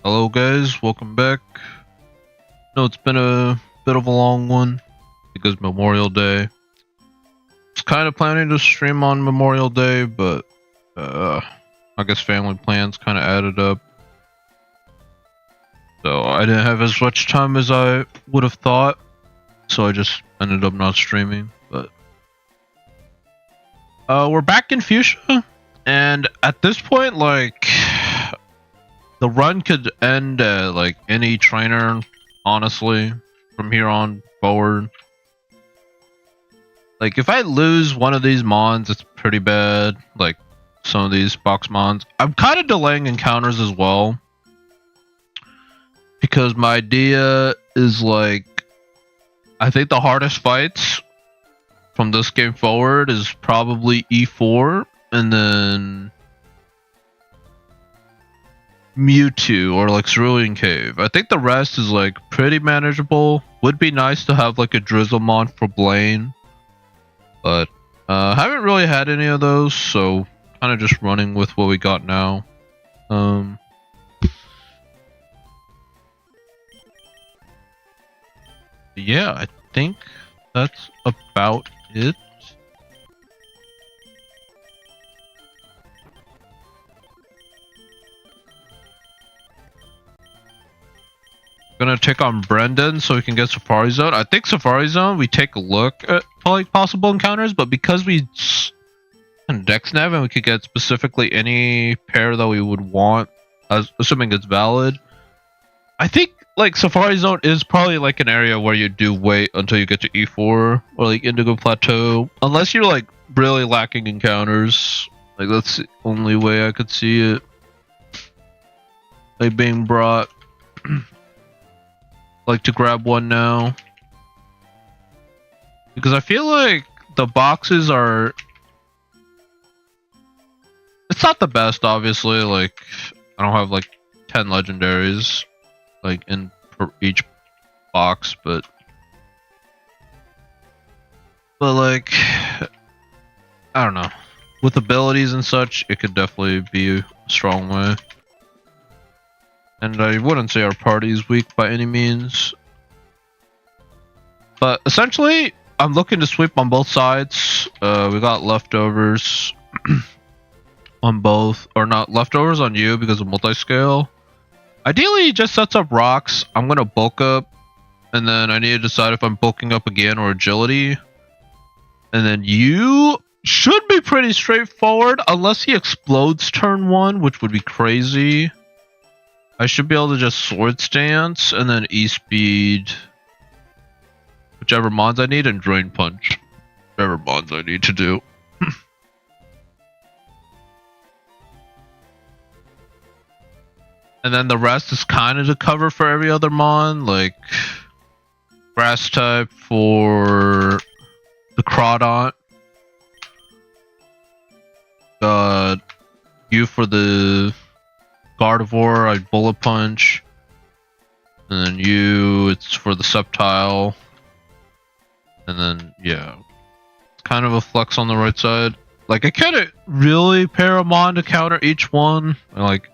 Hello guys, welcome back. No, it's been a bit of a long one because Memorial Day. I was kind of planning to stream on Memorial Day, but I guess family plans kind of added up. So I didn't have as much time as I would have thought, so I just ended up not streaming. But we're back in Fuchsia, and at this point, like, the run could end at like any trainer, honestly, from here on forward. Like, if I lose one of these mons, it's pretty bad. Like, some of these box mons. I'm kind of delaying encounters as well. Because my idea is, like, I think the hardest fights from this game forward is probably E4, and then Mewtwo or like Cerulean Cave. I think the rest is like pretty manageable. Would be nice to have like a Drizzle mon for Bein, but haven't really had any of those, so kind of just running with what we got now. Yeah, I think that's about it. Gonna take on Brendan so we can get Safari Zone. I think Safari Zone, we take a look at like possible encounters, but because we DexNav and we could get specifically any pair that we would want, assuming it's valid, I think like Safari Zone is probably like an area where you do wait until you get to E4 or like Indigo Plateau, unless you're like really lacking encounters. Like, that's the only way I could see it like being brought. Like to grab one now, because I feel like the boxes are, it's not the best, obviously. Like, I don't have like 10 legendaries like in per each box, but like, I don't know, with abilities and such, it could definitely be a strong way. And I wouldn't say our party is weak by any means. But essentially, I'm looking to sweep on both sides. We got leftovers on both. Or not leftovers on you because of multi-scale. Ideally, he just sets up rocks. I'm going to bulk up. And then I need to decide if I'm bulking up again or agility. And then you should be pretty straightforward. Unless he explodes turn 1, which would be crazy. I should be able to just sword stance and then E-speed whichever mons I need and drain punch whichever mons I need to do. And then the rest is kind of to cover for every other mon, like grass type for the Crawdont, you for the Gardevoir, I bullet punch, and then you, it's for the Sceptile, and then yeah, it's kind of a flex on the right side. Like, I can't really pair a mon to counter each one, like,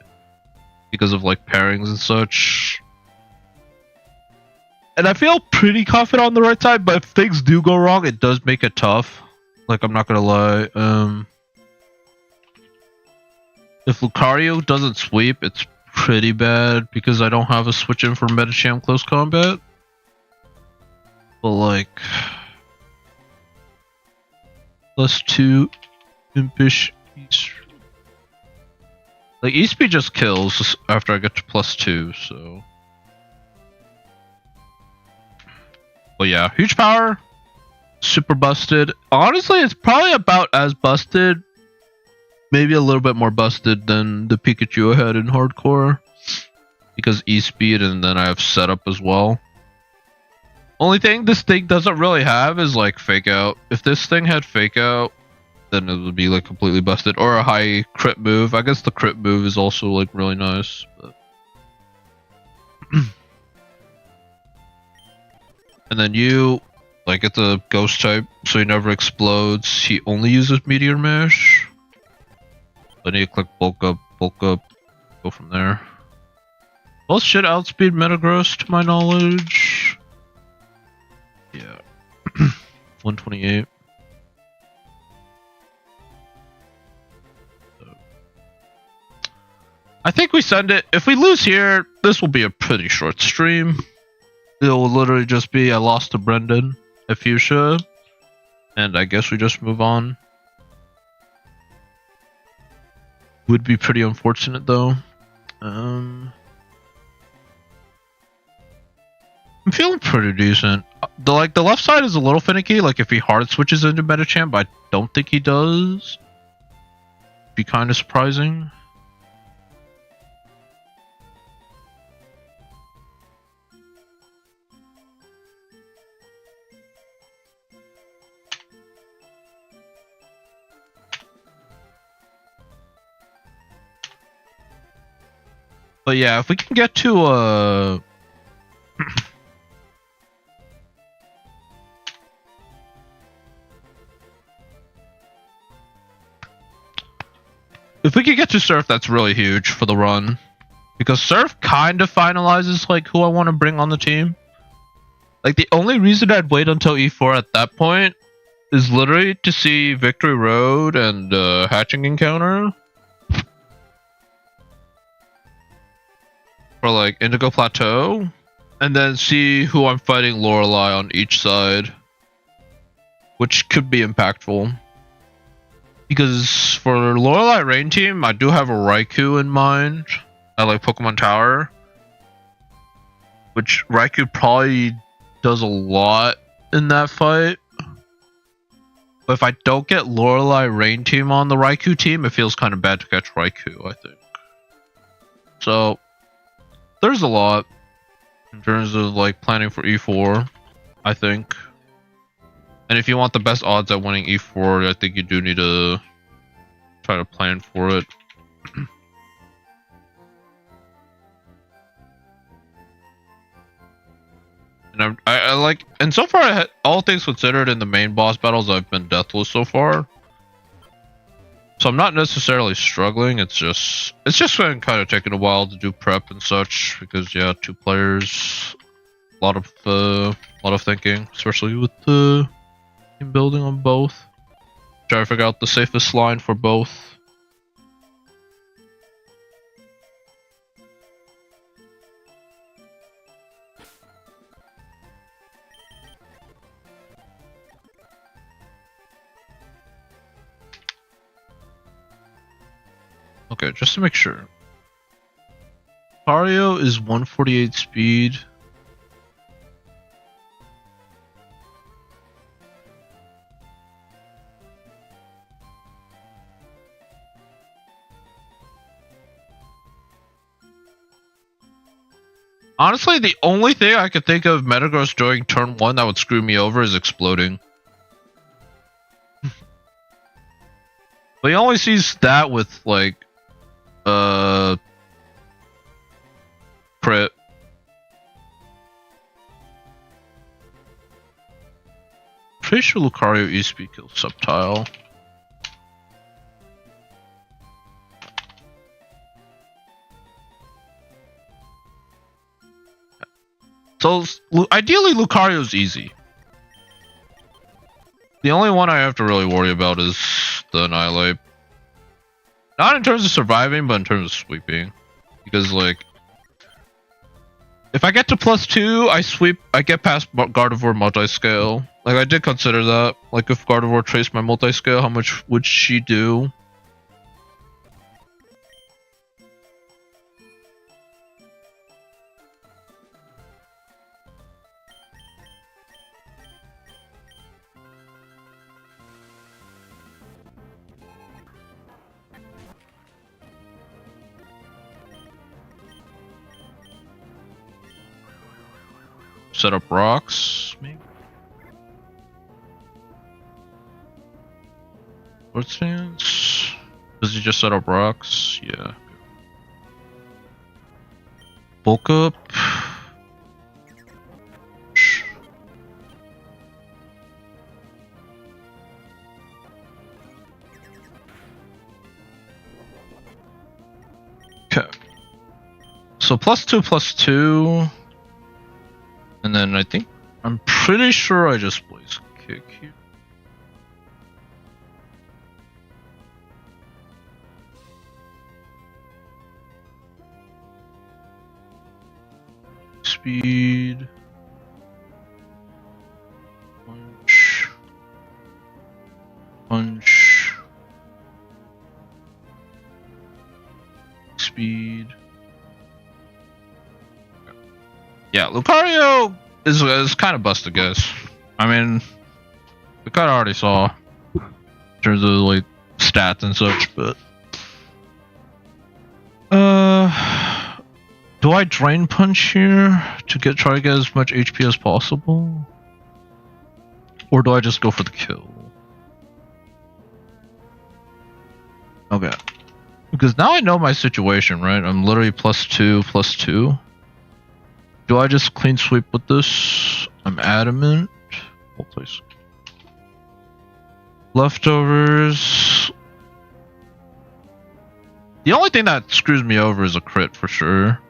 because of like pairings and such. And I feel pretty confident on the right side, but if things do go wrong, it does make it tough. Like, I'm not gonna lie. If Lucario doesn't sweep, it's pretty bad because I don't have a switch in for Medicham close combat. But like, +2 impish East. Like, E-speed just kills after I get to +2, so. But yeah, huge power, super busted. Honestly, it's probably about as busted, maybe a little bit more busted than the Pikachu I had in Hardcore, because E-speed and then I have setup as well. Only thing this thing doesn't really have is like fake out. If this thing had fake out, then it would be like completely busted, or a high crit move. I guess the crit move is also like really nice, but and then you, like, it's a ghost type, so he never explodes. He only uses Meteor Mash. I need to click bulk up, go from there. Both should outspeed Metagross to my knowledge. Yeah. 128. I think we send it. If we lose here, this will be a pretty short stream. It will literally just be I lost to Brendan at Fuchsia. And I guess we just move on. Would be pretty unfortunate though. I'm feeling pretty decent. The left side is a little finicky. Like if he hard switches into Metachamp, but I don't think he does. Be kind of surprising. But yeah, if we can get to if we could get to Surf, that's really huge for the run. Because Surf kind of finalizes like who I want to bring on the team. Like the only reason I'd wait until E4 at that point is literally to see Victory Road and Hatching Encounter. For like Indigo Plateau. And then see who I'm fighting Lorelei on each side. Which could be impactful. Because for Lorelei Rain Team, I do have a Raikou in mind. I like Pokemon Tower. Which Raikou probably does a lot in that fight. But if I don't get Lorelei Rain Team on the Raikou team, it feels kind of bad to catch Raikou, I think. So, there's a lot in terms of like planning for E4, I think. And if you want the best odds at winning E4, I think you do need to try to plan for it. And I like, and so far, all things considered, in the main boss battles, I've been deathless so far. So I'm not necessarily struggling. It's just been kind of taking a while to do prep and such because yeah, 2 players, a lot of thinking, especially with the team building on both. Try to figure out the safest line for both. Okay, just to make sure. Lucario is 148 speed. Honestly, the only thing I could think of Metagross doing turn 1 that would screw me over is exploding. But he only sees that with like crit. Pretty sure Lucario E-Speed kills Subtile. So ideally Lucario's easy. The only one I have to really worry about is the Annihilate. Not in terms of surviving, but in terms of sweeping. Because like, if I get to +2, I sweep, I get past Gardevoir multi-scale. Like I did consider that. Like if Gardevoir traced my multi-scale, how much would she do? Set up rocks, maybe? What stance? Does he just set up rocks? Yeah. Bulk up. Okay. So +2/+2. And then I'm pretty sure I just place kick here. Speed. Punch. Punch. Speed. Yeah, Lucario is kind of busted, guys. I mean, we kind of already saw in terms of like stats and such, but do I Drain Punch here to try to get as much HP as possible, or do I just go for the kill? Okay, because now I know my situation, right? I'm literally +2/+2. Do I just clean sweep with this? I'm adamant. Multi. Leftovers. The only thing that screws me over is a crit for sure.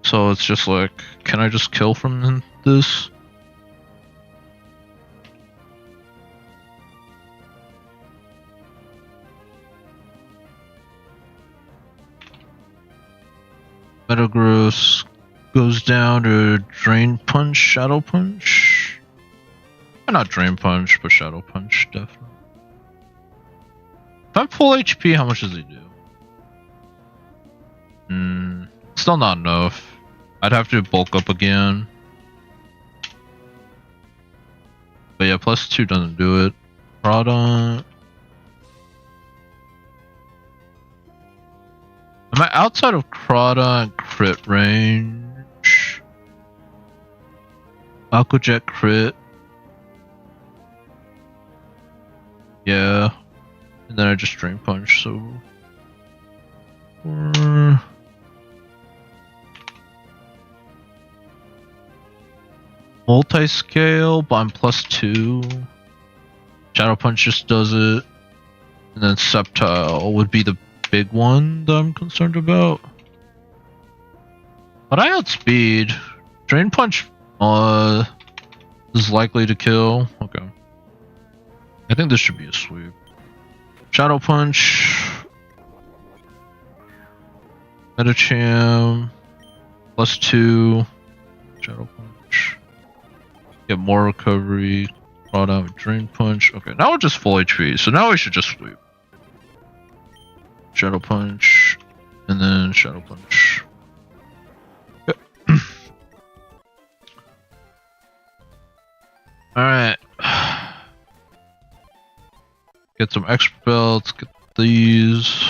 So it's just like, can I just kill from this? Metagross goes down to Drain Punch, Shadow Punch. Not Drain Punch, but Shadow Punch, definitely. If I'm full HP, how much does he do? Still not enough. I'd have to bulk up again. But yeah, +2 doesn't do it. Product. Am I outside of Crota and crit range? Aqua Jet crit. Yeah. And then I just Drain Punch, so... Multi-scale, but I'm +2. Shadow Punch just does it. And then Sceptile would be the big one that I'm concerned about. But I outspeed. Drain Punch is likely to kill. Okay. I think this should be a sweep. Shadow Punch. Metacham. +2. Shadow Punch. Get more recovery. Brought out Drain Punch. Okay, now we're just full HP. So now we should just sweep. Shadow Punch. And then Shadow Punch. Okay. Alright. Get some extra belts. Get these.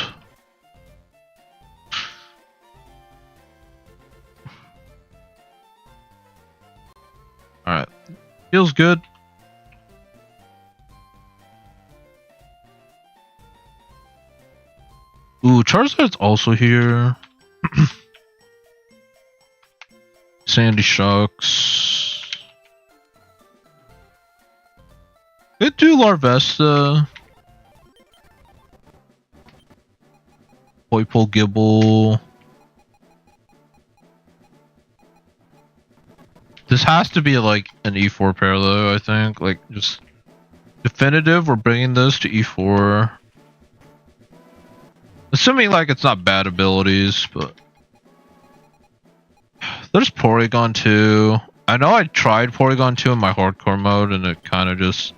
Alright. Feels good. Ooh, Charizard's also here. Sandy Shocks. Could do Larvesta. Poipole Gibble. This has to be like an E4 pair though, I think. Like, just definitive, we're bringing this to E4. Assuming like it's not bad abilities, but... There's Porygon 2. I know I tried Porygon 2 in my hardcore mode and it kind of just...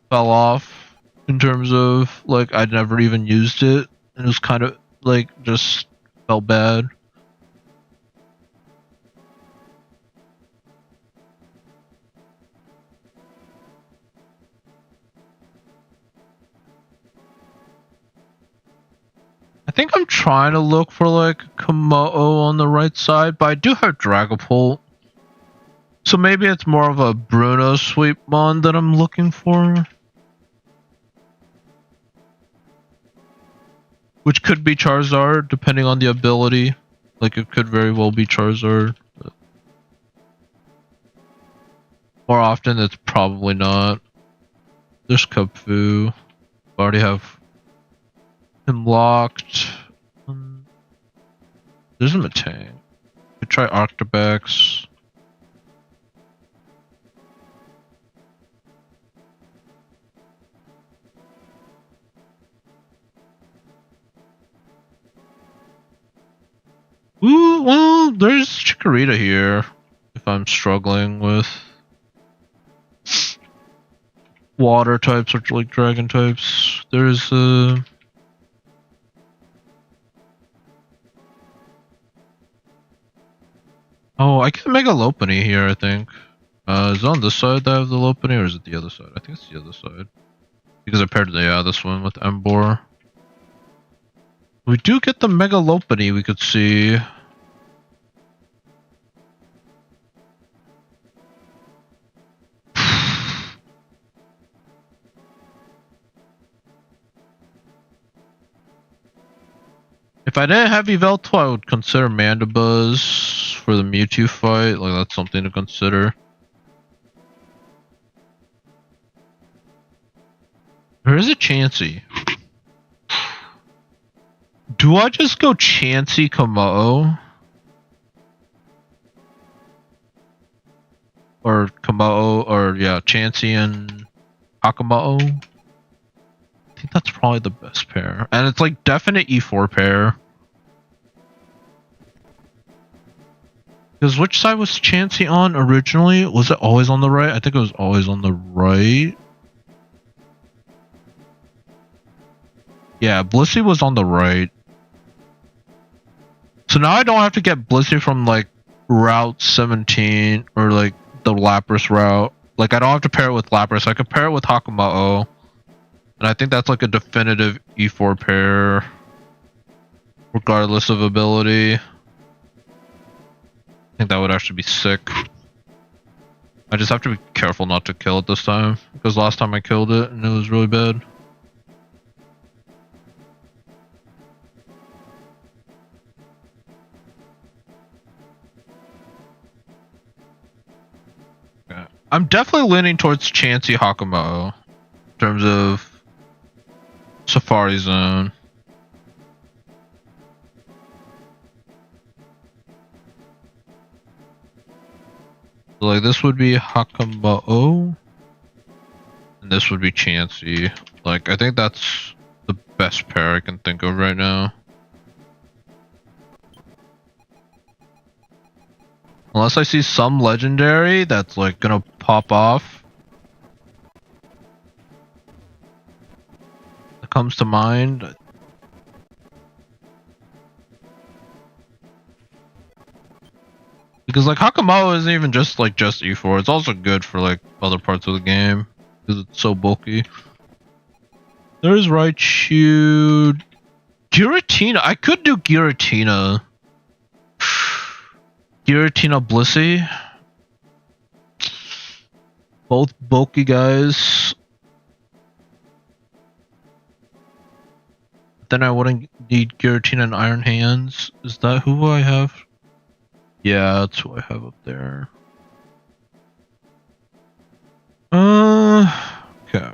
fell off in terms of like I'd never even used it. And it was kind of like just felt bad. I think I'm trying to look for like Komodo on the right side, but I do have Dragapult. So maybe it's more of a Bruno sweep mon that I'm looking for. Which could be Charizard, depending on the ability. Like, it could very well be Charizard. But more often, it's probably not. There's Kubfu. I already have Him locked. There's a Matang. Could try Octobex. Ooh, well, there's Chikorita here. If I'm struggling with water types or like dragon types, there's oh, I can Mega Lopunny here, I think. Is it on this side that I have the Lopunny, or is it the other side? I think it's the other side. Because I paired this one with Emboar. We do get the Mega Lopunny, we could see. If I didn't have Yveltal, I would consider Mandibuzz for the Mewtwo fight. Like, that's something to consider. Or is it Chansey? Do I just go Chansey Kamao? Or Kamao, or yeah, Chansey and Hakamao? I think that's probably the best pair. And it's like definite E4 pair. Because which side was Chansey on originally? Was it always on the right? I think it was always on the right. Yeah, Blissey was on the right. So now I don't have to get Blissey from like Route 17 or like the Lapras route. Like I don't have to pair it with Lapras. I could pair it with Hakamao. And I think that's like a definitive E4 pair. Regardless of ability. I think that would actually be sick. I just have to be careful not to kill it this time. Because last time I killed it and it was really bad. Okay. I'm definitely leaning towards Chansey Hakamao. In terms of Safari Zone. So like this would be Hakamao. And this would be Chansey. Like I think that's the best pair I can think of right now. Unless I see some legendary that's like gonna pop off. That comes to mind. Because like Hakamao isn't even just E4, it's also good for like other parts of the game. Because it's so bulky. There's Raichu. Giratina. I could do Giratina. Giratina Blissey. Both bulky guys. Then I wouldn't need Giratina and Iron Hands. Is that who I have? Yeah, that's who I have up there. Okay.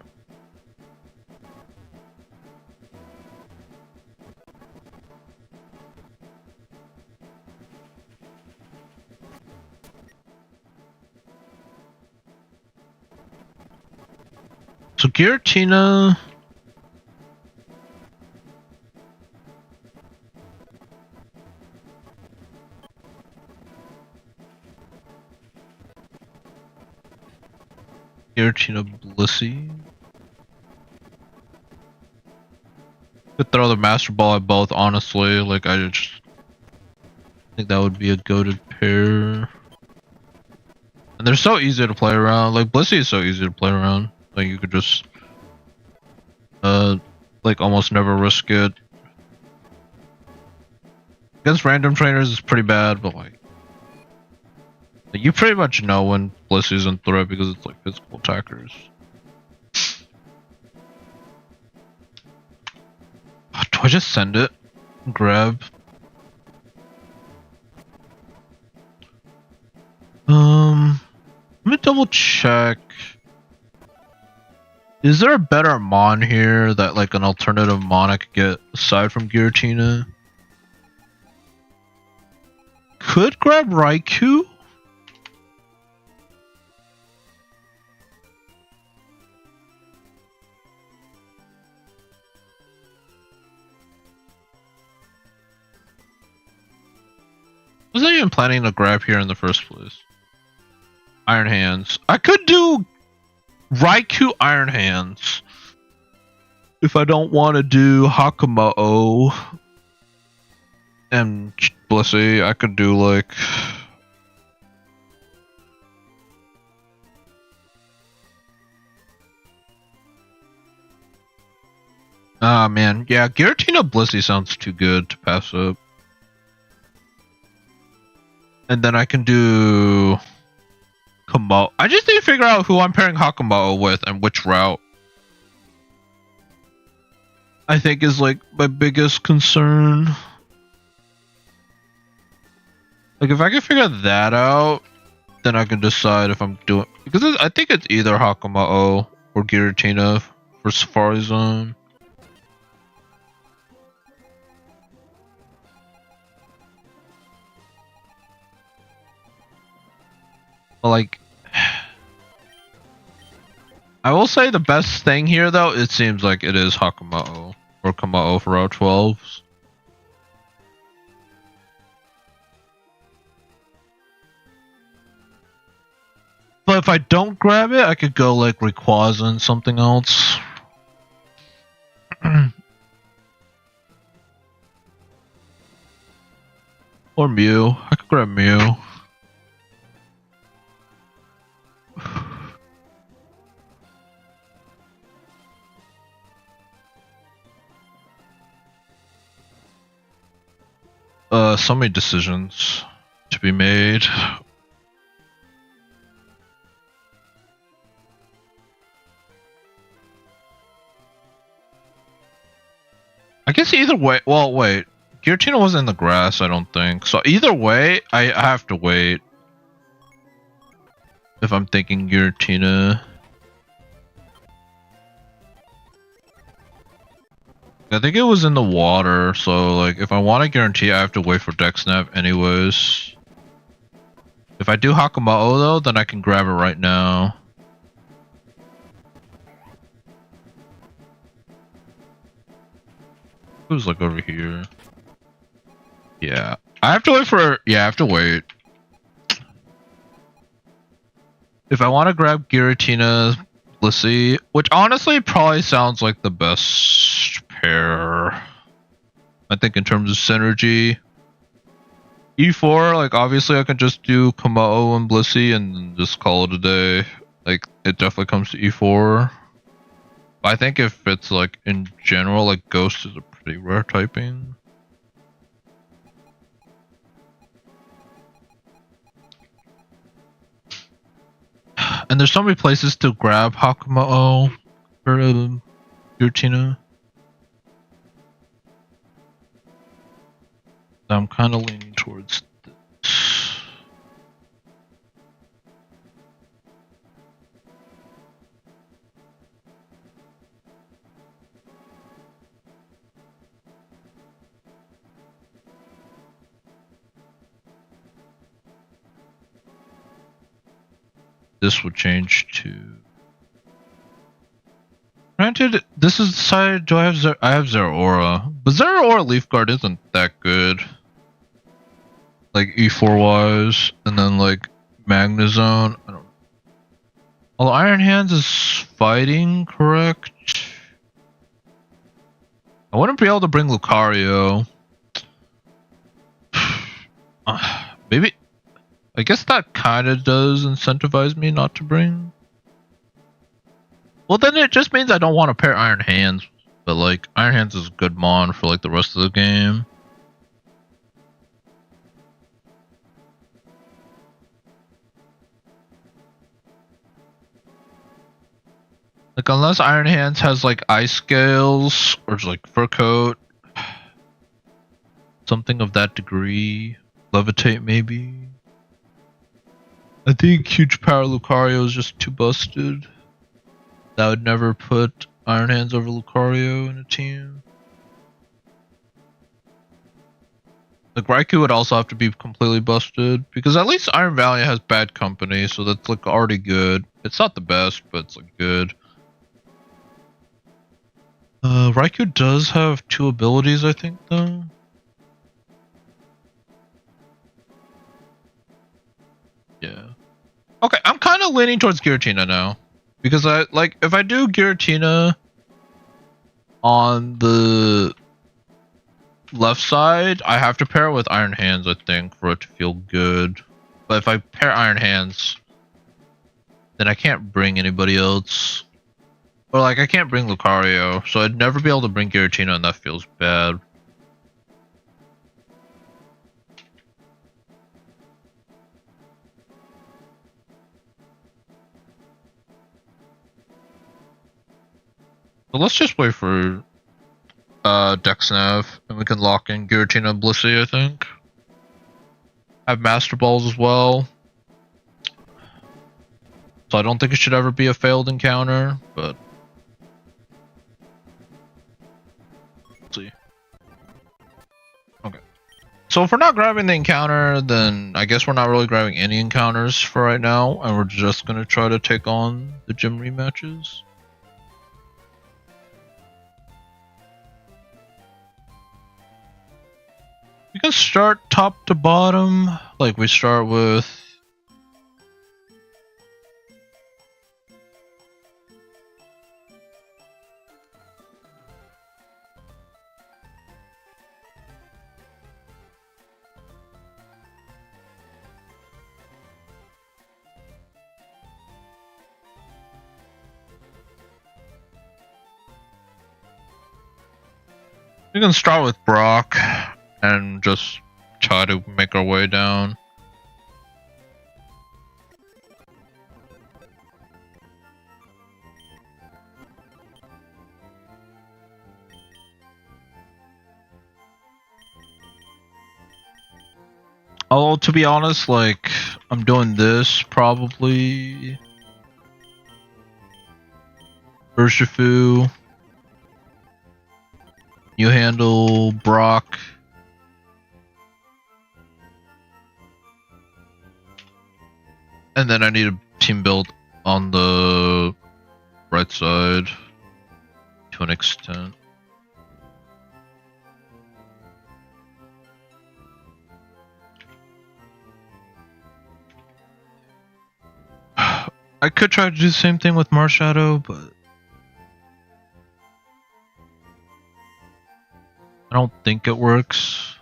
So Giratina. Giratina Blissey. Could throw the Master Ball at both, honestly. Like, I just think that would be a goated pair. And they're so easy to play around. Like, Blissey is so easy to play around. Like, you could just, like, almost never risk it. Against random trainers, it's pretty bad, but, like, you pretty much know when Blissey's in threat because it's, like, physical attackers. Do I just send it? Grab? Let me double check. Is there a better Mon here that like an alternative Mon I could get aside from Giratina? Could grab Raikou? Was I even planning to grab here in the first place? Iron Hands. I could do Raikou Iron Hands. If I don't want to do Hakumo and Blissey, I could do like... Ah man, yeah, Giratina Blissey sounds too good to pass up. And then I can do Kamo. I just need to figure out who I'm pairing Hakumo with and which route. I think is like my biggest concern. Like if I can figure that out, then I can decide if I'm doing, because I think it's either Hakumo or Giratina for Safari Zone. But like, I will say the best thing here though, it seems like it is Hakumo or Kamo for Route 12s. But if I don't grab it, I could go like Rayquaza and something else. Or Mew. I could grab Mew. So many decisions to be made. I guess either way, well, wait. Giratina wasn't in the grass, I don't think. So either way, I have to wait. If I'm thinking Giratina. I think it was in the water, so like if I want to guarantee I have to wait for DexNav anyways. If I do Hakumo though, then I can grab it right now. Who's like over here? Yeah. I have to wait for, yeah, I have to wait. If I want to grab Giratina, Blissey, which honestly probably sounds like the best pair. I think in terms of synergy. E4, like obviously I can just do Kamo and Blissey and just call it a day. Like it definitely comes to E4. But I think if it's like in general, like Ghost is a pretty rare typing. And there's so many places to grab Hakumo for Giratina. I'm kind of leaning towards this. This would change to. Granted, this is the side. Do I have Zero? I have Zeraora, but Zeraora Leaf Guard isn't that good. Like E4 wise, and then like Magnezone. I don't. Although Iron Hands is fighting, correct? I wouldn't be able to bring Lucario. Maybe. I guess that kind of does incentivize me not to bring. Well, then it just means I don't want to pair Iron Hands. But like, Iron Hands is a good mon for like the rest of the game. Like, unless Iron Hands has like Ice Scales or like Fur Coat. Something of that degree. Levitate maybe. I think Huge Power Lucario is just too busted. That would never put Iron Hands over Lucario in a team. Like Raikou would also have to be completely busted because at least Iron Valiant has bad company, so that's like already good. It's not the best, but it's like good. Raikou does have 2 abilities, I think, though. Yeah. Okay, I'm kind of leaning towards Giratina now because I like if I do Giratina on the left side, I have to pair it with Iron Hands, I think, for it to feel good. But if I pair Iron Hands, then I can't bring anybody else. Or like I can't bring Lucario, so I'd never be able to bring Giratina, and that feels bad. So let's just wait for DexNav, and we can lock in Giratina and Blissey, I think. Have Master Balls as well. So I don't think it should ever be a failed encounter, but let's see. Okay. So if we're not grabbing the encounter, then I guess we're not really grabbing any encounters for right now, and we're just gonna try to take on the gym rematches. We can start top to bottom, like we start with we can start with Brock and just try to make our way down. Although, to be honest, like, I'm doing this probably Urshifu, you handle Brock, and then I need a team build on the right side to an extent. I could try to do the same thing with Marshadow, but I don't think it works.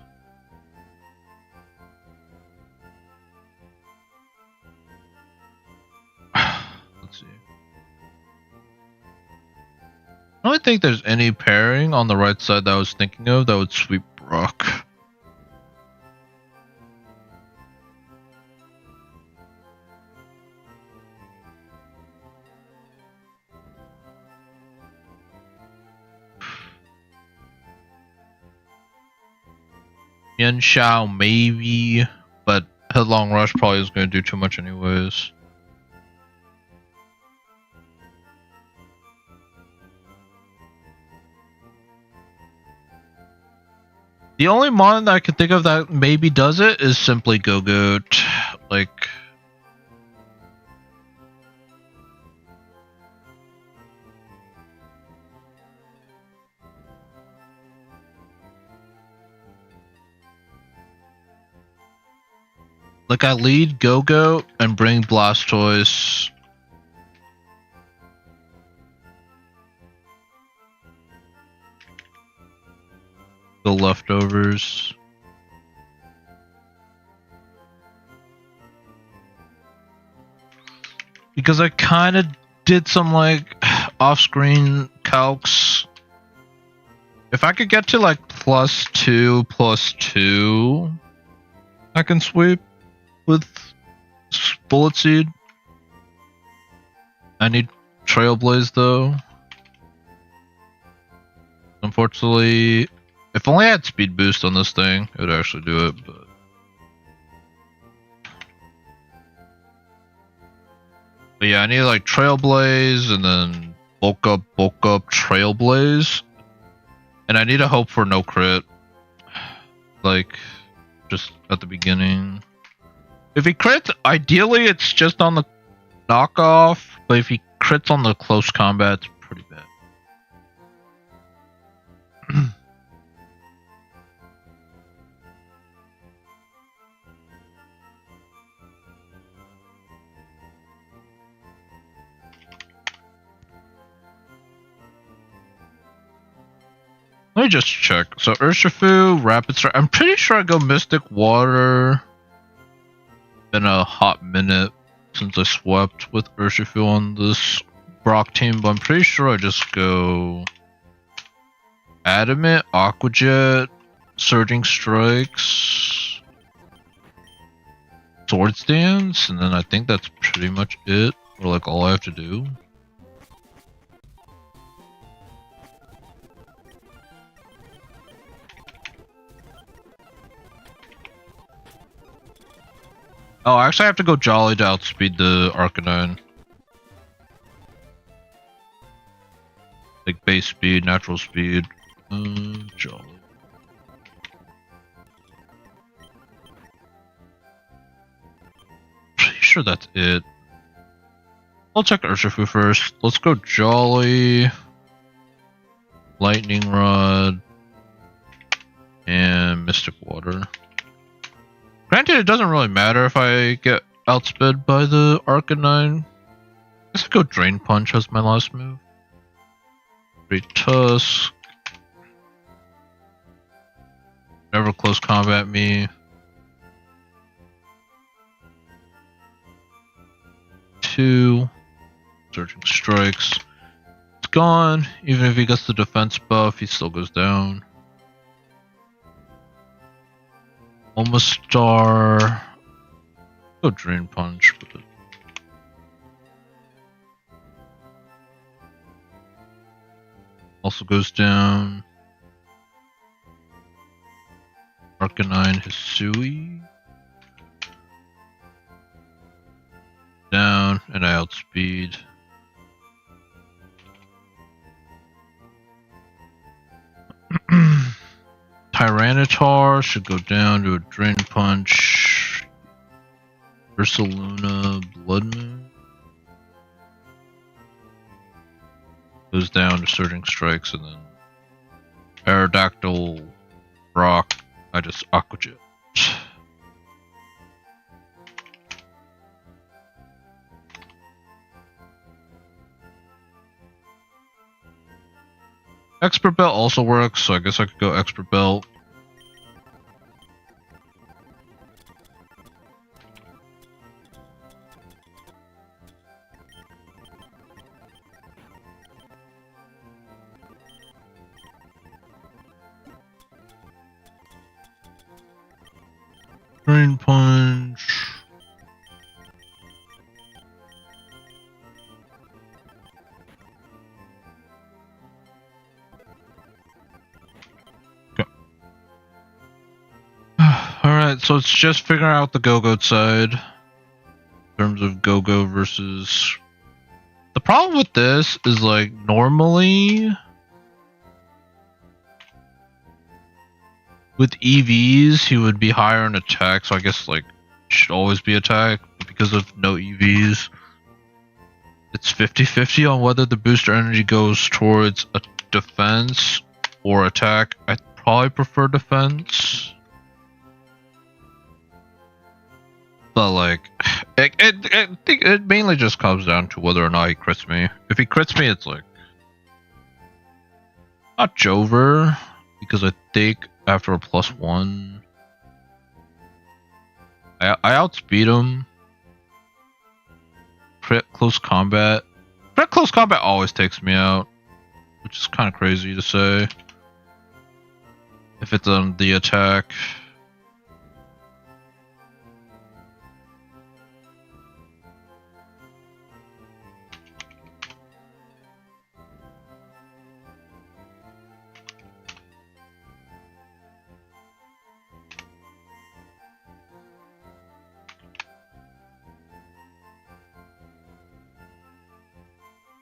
Let's see. I don't think there's any pairing on the right side that I was thinking of that would sweep Brock. Yen Shao maybe, but Headlong Rush probably is going to do too much anyways. The only mon that I can think of that maybe does it is simply Go-Goat. Like, I lead Go-Goat and bring Blastoise. The leftovers. Because I kind of did some like off-screen calcs. If I could get to like +2/+2, I can sweep with Bullet Seed. I need Trailblaze though. Unfortunately, if only I had Speed Boost on this thing, it would actually do it, but yeah, I need like Trailblaze and then bulk up, Trailblaze. And I need to hope for no crit. Like, just at the beginning. If he crits, ideally it's just on the knockoff. But if he crits on the close combat, it's pretty bad. Let me just check. So Urshifu, Rapid Strike. I'm pretty sure I go Mystic Water. Been a hot minute since I swept with Urshifu on this Brock team, but I'm pretty sure I just go Adamant, Aqua Jet, Surging Strikes, Swords Dance, and then I think that's pretty much it, or like all I have to do. Oh, actually I have to go Jolly to outspeed the Arcanine. Like base speed, natural speed. Jolly. Pretty sure that's it. I'll check Urshifu first. Let's go Jolly, Lightning Rod, and Mystic Water. Granted, it doesn't really matter if I get outsped by the Arcanine. I guess I go Drain Punch as my last move. Great Tusk. Never close combat me. 2. Surging Strikes. It's gone. Even if he gets the defense buff, he still goes down. Almost Star. Go Drain Punch. But also goes down. Arcanine Hisui. Down, and I outspeed. Tyranitar should go down to a Drain Punch. Ursaluna Blood Moon. Goes down to Surging Strikes, and then Aerodactyl Rock. I just Aqua Jet. Expert Belt also works, so I guess I could go Expert Belt. Drain Punch. Alright, so it's just figuring out the Go-Go side. In terms of Go-Go versus... The problem with this is, like, normally... With EVs, he would be higher in attack, so I guess, like, should always be attack. But because of no EVs, it's 50-50 on whether the booster energy goes towards a defense or attack. I'd probably prefer defense. But, like, it mainly just comes down to whether or not he crits me. If he crits me, it's like... Not Jover, because I think after a +1... I outspeed him. Crit close combat. Crit close combat always takes me out. Which is kind of crazy to say. If it's on the attack.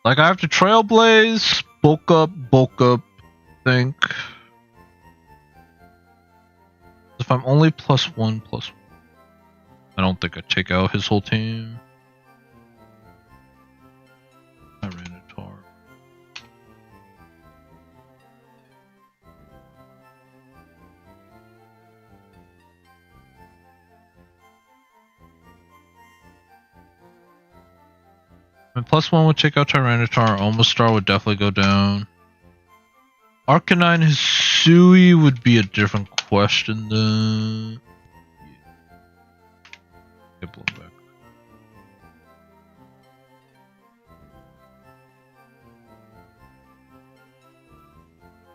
Like I have to Trailblaze, bulk up, think. If I'm only +1/+1, I don't think I'd take out his whole team. I ran a tar. My +1 would take out Tyranitar. Omastar would definitely go down. Arcanine Hisui would be a different question then. Get blown back.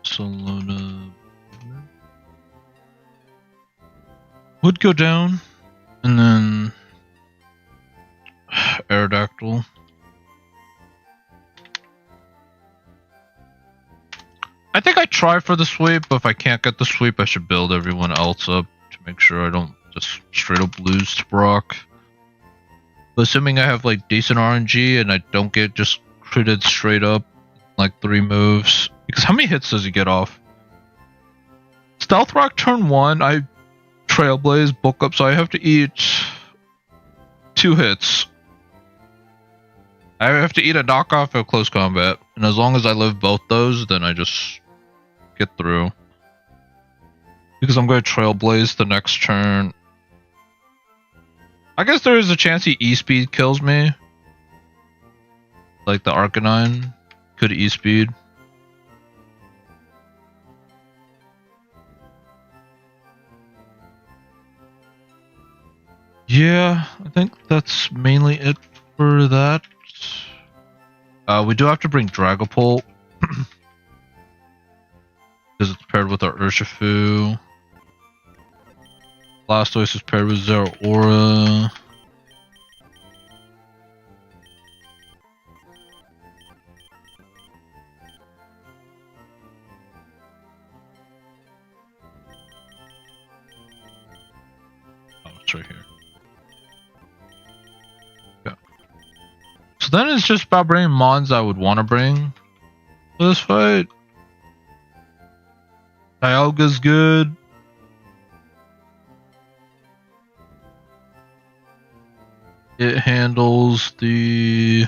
Solona would go down, and then Aerodactyl. I think I try for the sweep, but if I can't get the sweep, I should build everyone else up to make sure I don't just straight up lose to Brock. But assuming I have like decent RNG and I don't get just critted straight up like 3 moves. Because how many hits does he get off? Stealth Rock turn 1, I Trailblaze, bulk up, so I have to eat 2 hits. I have to eat a knockoff of close combat. And as long as I live both those, then I just get through. Because I'm going to Trailblaze the next turn. I guess there is a chance he E-Speed kills me. Like the Arcanine could E-Speed. Yeah, I think that's mainly it for that. We do have to bring Dragapult. Because it's paired with our Urshifu. Blastoise is paired with Zeraora. Oh, it's right here. Yeah. So then it's just about bringing Mons I would want to bring for this fight. Dialga's good. It handles the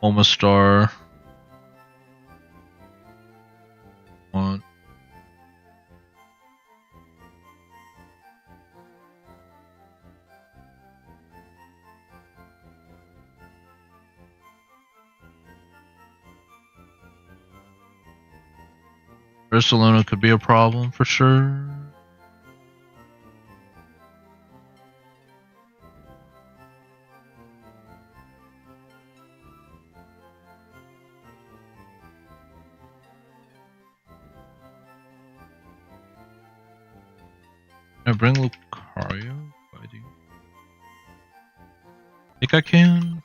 Omastar. One. Barcelona could be a problem for sure. Can I bring Lucario? Think I can?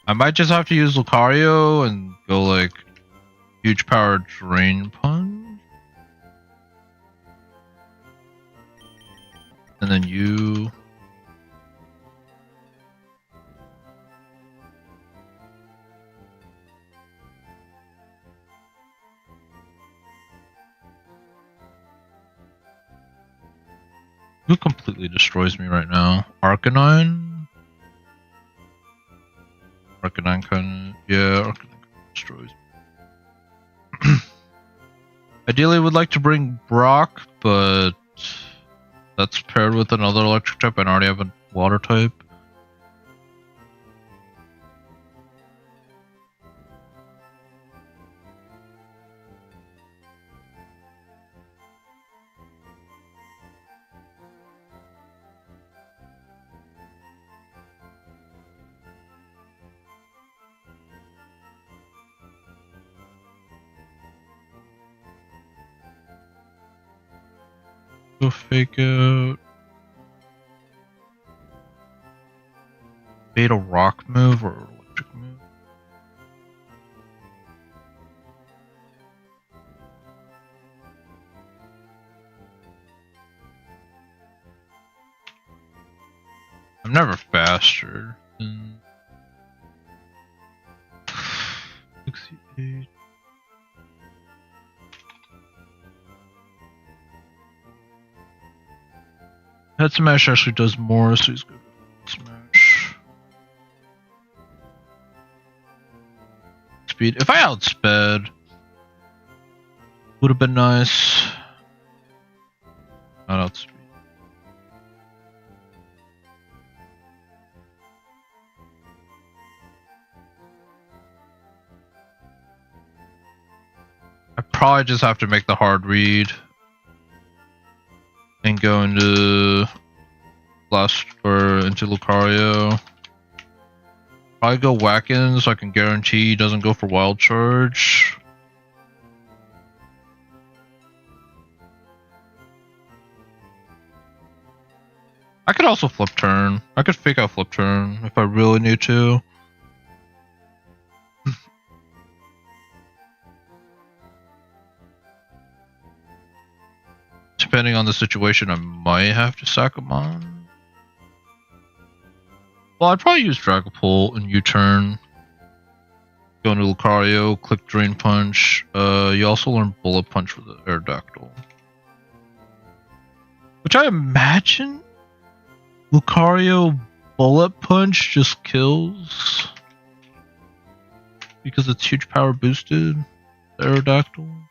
I might just have to use Lucario and go like huge power Drain Punch. And then you... Who completely destroys me right now? Arcanine? Arcanine kinda... Yeah, Arcanine destroys me. Ideally would like to bring Brock, but... that's paired with another electric type and I already have a water type. Go fake out. Beta rock move or electric move? never faster than 68. Head smash actually does more, so he's good with smash. Speed. If I outsped, would have been nice. Not outspeed. I probably just have to make the hard read and go into Blast or into Lucario. Probably go whack in so I can guarantee he doesn't go for Wild Charge. I could also flip turn. I could fake out flip turn if I really need to. Depending on the situation, I might have to sack him on. Well, I'd probably use Dragapult and U-turn. Go into Lucario, click Drain Punch. You also learn Bullet Punch for the Aerodactyl. Which I imagine Lucario Bullet Punch just kills. Because it's huge power boosted. The Aerodactyl.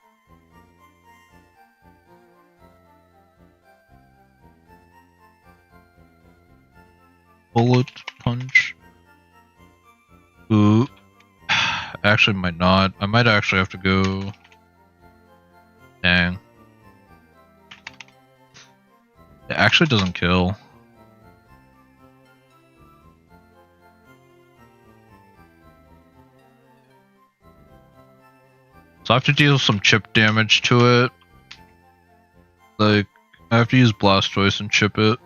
Bullet Punch. Ooh. Actually, might not. I might actually have to go. Dang. It actually doesn't kill. So I have to deal some chip damage to it. Like, I have to use Blastoise and chip it.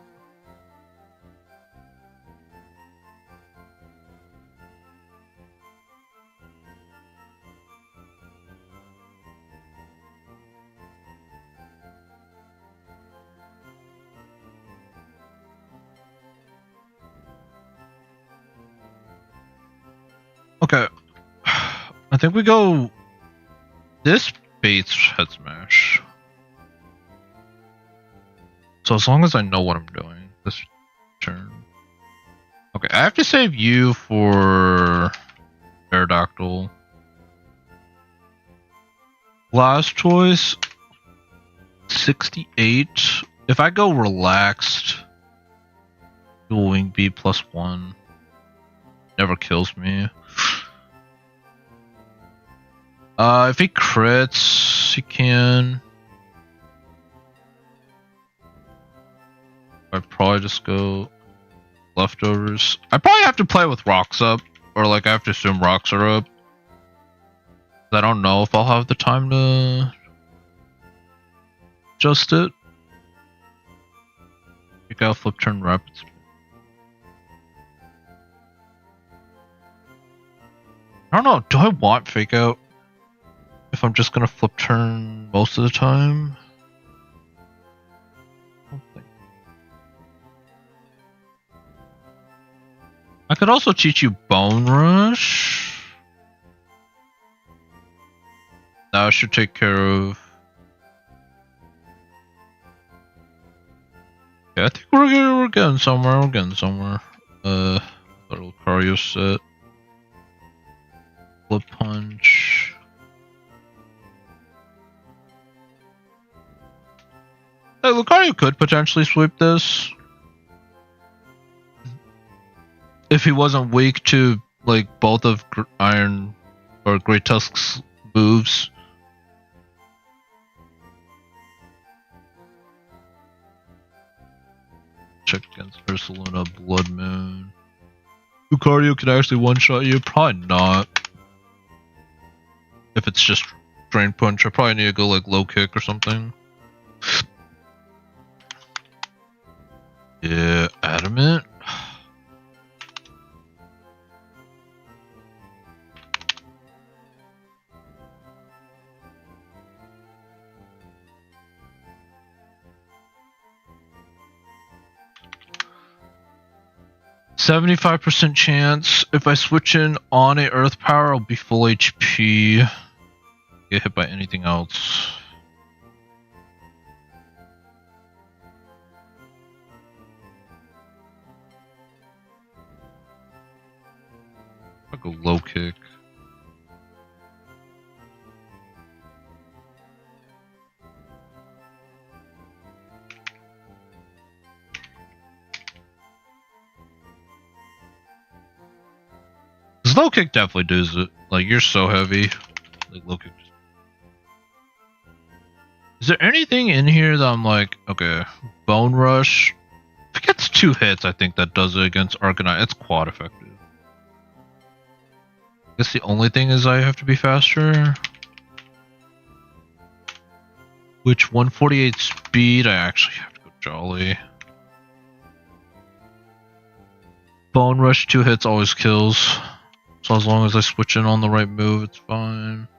Okay. I think we go... This baits head smash. So as long as I know what I'm doing this turn. Okay, I have to save you for Aerodactyl. Blastoise 68. If I go relaxed, dual wing beat +1. Never kills me. If he crits, he can. I'd probably just go leftovers. I probably have to play with rocks up, or like I have to assume rocks are up. I don't know if I'll have the time to adjust it. Pick out flip turn rapid speed. I don't know. Do I want fake out if I'm just gonna flip turn most of the time? I could also teach you Bone Rush. That should take care of. Yeah, I think we're getting somewhere. We're getting somewhere. Little Lucario set. Flip punch. Hey, Lucario could potentially sweep this. If he wasn't weak to like both of Iron or Great Tusk's moves. Check against Ursaluna, Blood Moon. Lucario could actually one-shot you? Probably not. If it's just Drain Punch, I probably need to go like low kick or something. Yeah, Adamant. 75% chance if I switch in on a Earth Power, I'll be full HP. Get hit by anything else. I'll go low kick. This low kick definitely does it. Like, you're so heavy. Like, low kick. Is there anything in here that I'm like, okay, Bone Rush? If it gets 2 hits, I think that does it against Arcanine. It's quad effective. I guess the only thing is I have to be faster. Which 148 speed, I actually have to go Jolly. Bone Rush 2 hits always kills. So as long as I switch in on the right move, it's fine.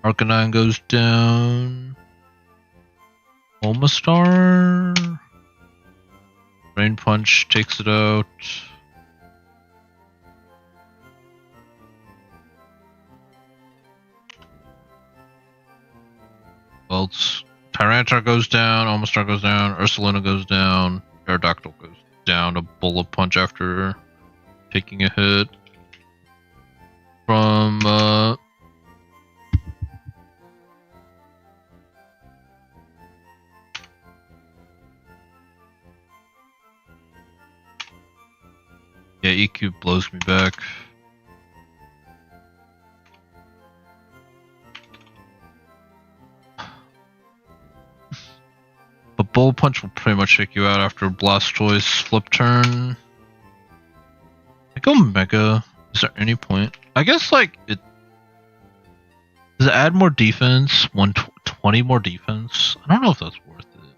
Arcanine goes down. Omastar. Rain Punch takes it out. Well, it's Tyranitar goes down, Omastar goes down, Ursaluna goes down, Aerodactyl goes down. A Bullet Punch after taking a hit from yeah, EQ blows me back. But Bullet Punch will pretty much take you out after Blastoise flip turn. I go Mega. Is there any point? I guess like it does it add more defense? 120 more defense? I don't know if that's worth it.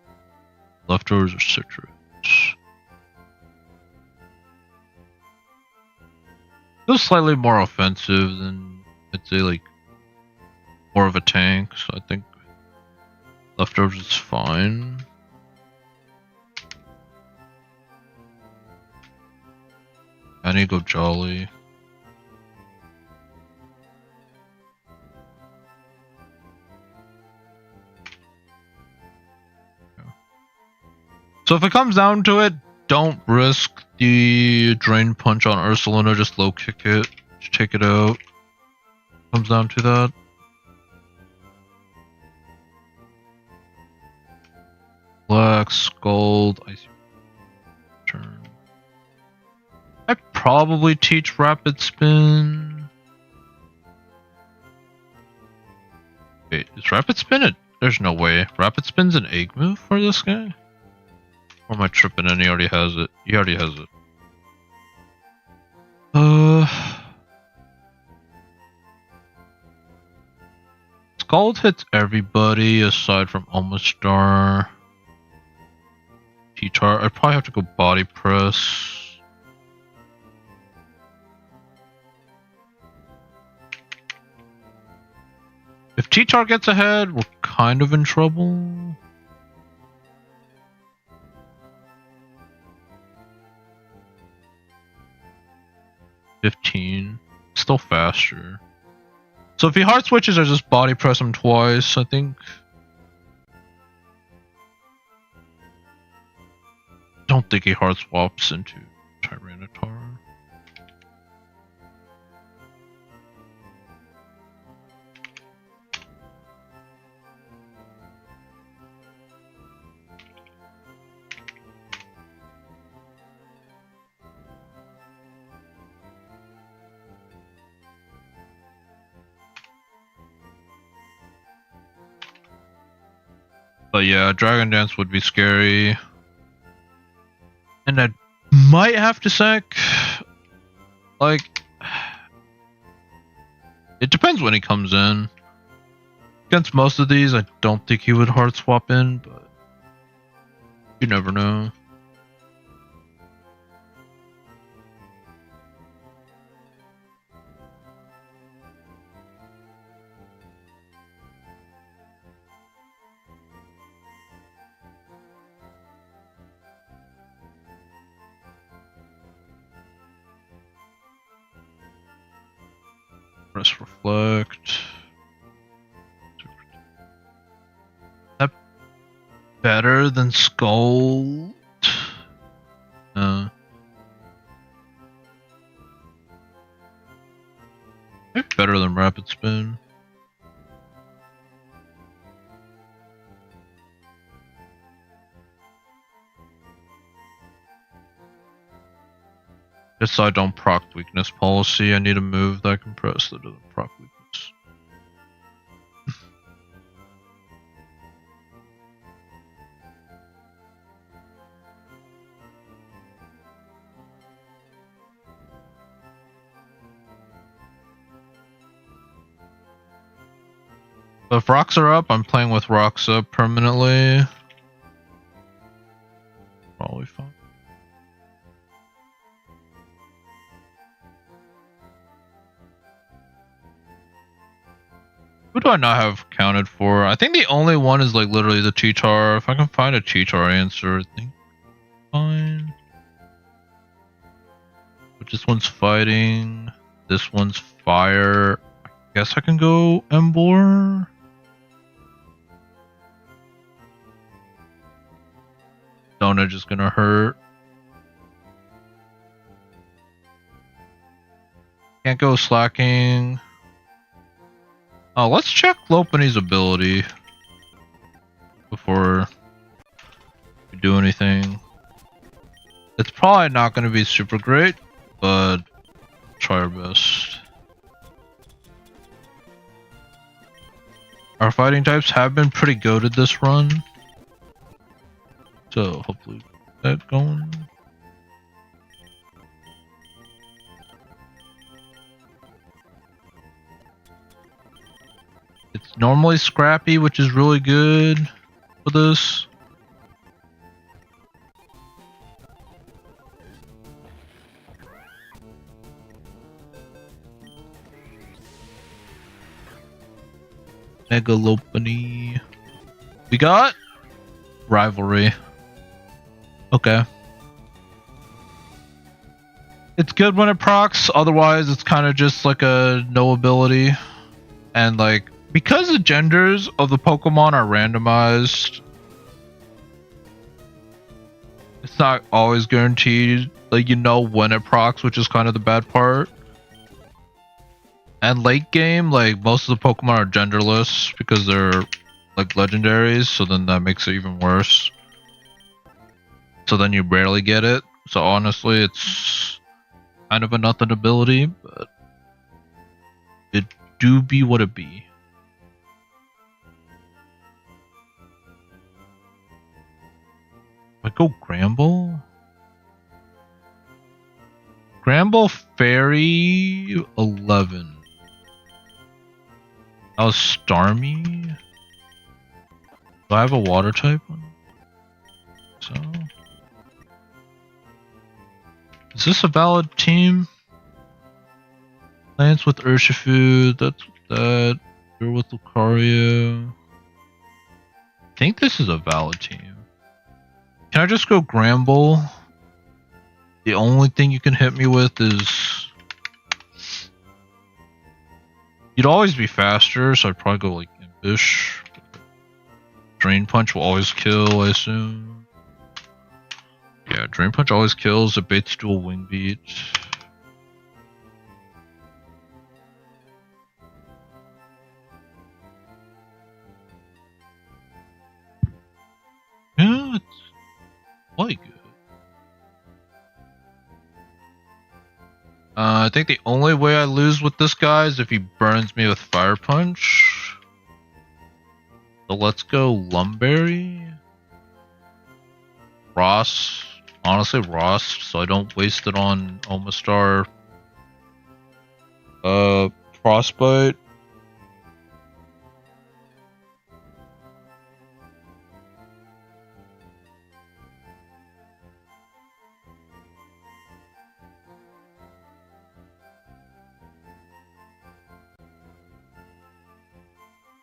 Leftovers or citrus. Feels slightly more offensive than I'd say like more of a tank, so I think leftovers is fine. I need to go Jolly. So if it comes down to it, don't risk the Drain Punch on Ursaluna, just low kick it, just take it out. Comes down to that. Black, Scald, Icy Turn. I probably teach Rapid Spin. Wait, is Rapid Spin it? There's no way. Rapid Spin's an egg move for this guy? Or am I tripping and he already has it? He already has it. Scald hits everybody aside from Omastar. T-Tar. I'd probably have to go Body Press. If T-Tar gets ahead, we're kind of in trouble. Still faster. So if he hard switches, I just body press him twice, I think. Don't think he hard swaps into Tyranitar. But yeah, Dragon Dance would be scary. And I might have to sack. Like, it depends when he comes in. Against most of these, I don't think he would hard swap in, but you never know. Press reflect. That better than Skull? Maybe better than Rapid Spin. Just so I don't proc weakness policy, I need a move that can press that doesn't proc weakness. But if rocks are up, I'm playing with rocks up permanently. Probably fine. Who do I not have counted for? I think the only one is like literally the T-Tar. If I can find a T-Tar answer, I think fine. But this one's fighting. This one's fire. I guess I can go Embor. Donut is gonna hurt. Can't go slacking. Oh, let's check Lopunny's ability before we do anything. It's probably not going to be super great, but try our best. Our fighting types have been pretty goated this run, so hopefully get that going. It's normally scrappy, which is really good for this. Mega Lopunny. We got Rivalry. Okay. It's good when it procs, otherwise it's kind of just like a no ability. And like, because the genders of the Pokemon are randomized, it's not always guaranteed. Like, you know when it procs, which is kind of the bad part. And late game, like, most of the Pokemon are genderless because they're like legendaries, so then that makes it even worse. So then you rarely get it. So honestly, it's kind of a nothing ability, but it do be what it be. I go Gramble? Gramble Fairy 11. That was Starmie. Do I have a water type one? So. Is this a valid team? Lance with Urshifu, that's with that. You're with Lucario. I think this is a valid team. Can I just go Gramble? The only thing you can hit me with is... You'd always be faster, so I'd probably go like Impish. Drain Punch will always kill, I assume. Yeah, Drain Punch always kills. It baits dual Wing Beat. Yeah, it's quite good. I think the only way I lose with this guy is if he burns me with Fire Punch. So let's go Lumberry. Ross. Honestly, Ross, so I don't waste it on Omastar. Frostbite.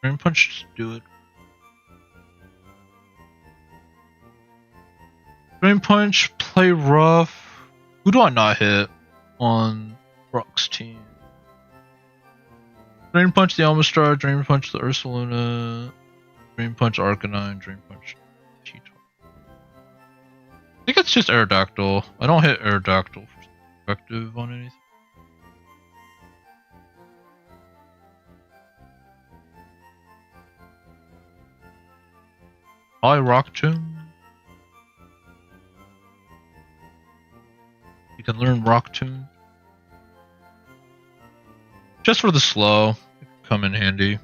Drain Punch, just do it. Drain Punch, play rough. Who do I not hit on Brock's team? Drain Punch the Almastar, Drain Punch the Ursaluna, Drain Punch Arcanine, Drain Punch Cheetor. I think it's just Aerodactyl. I don't hit Aerodactyl for effective on anything. Hi, Rock Tomb. You can learn Rock Tomb. Just for the slow. Come in handy.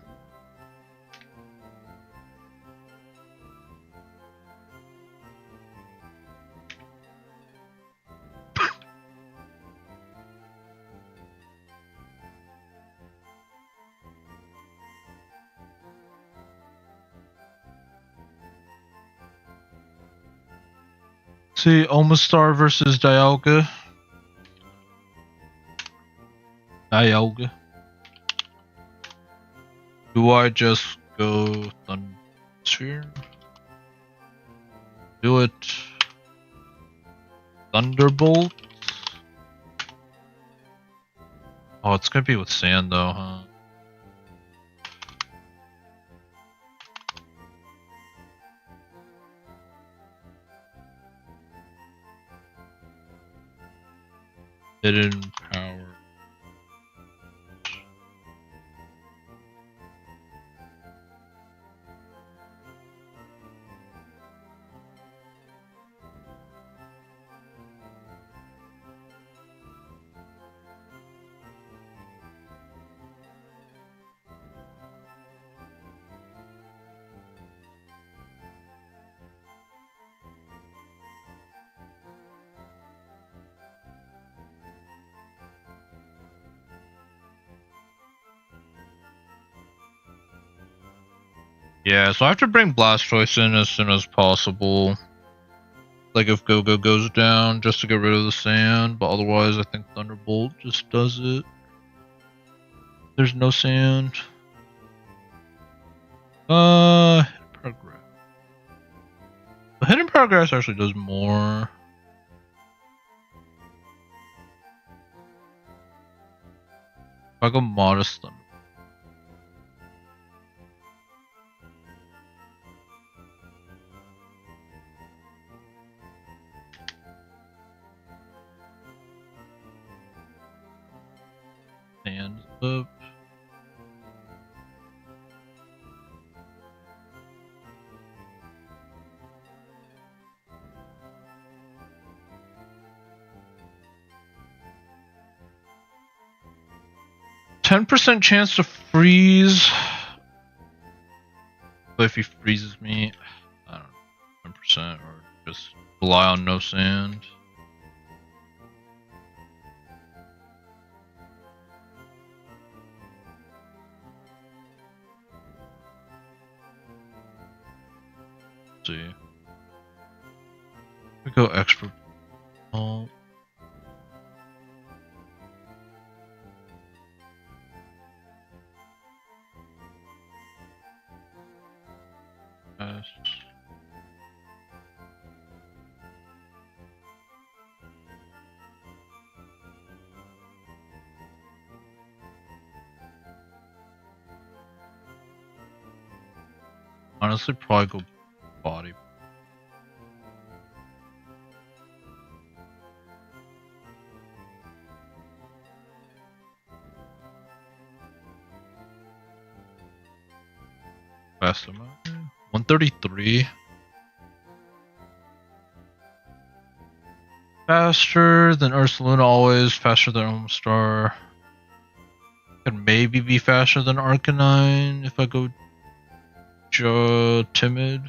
See, Omastar versus Dialga. Dialga. Do I just go Thundersphere? Do it. Thunderbolt? Oh, it's gonna be with sand though, huh? Hidden power. Yeah, so I have to bring Blastoise in as soon as possible. Like if Go-Go goes down, just to get rid of the sand, but otherwise I think Thunderbolt just does it. There's no sand. Hidden Progress. The Hidden Progress actually does more. If I go Modest Thunder. Sand up. %chance to freeze. But if he freezes me, I don't know, 10% or just rely on no sand. Let's see. We go expert. Oh. Yes. Honestly, probably go body. Fast am I? 133. Faster than Ursaluna always, faster than Omastar. Could maybe be faster than Arcanine if I go Timid.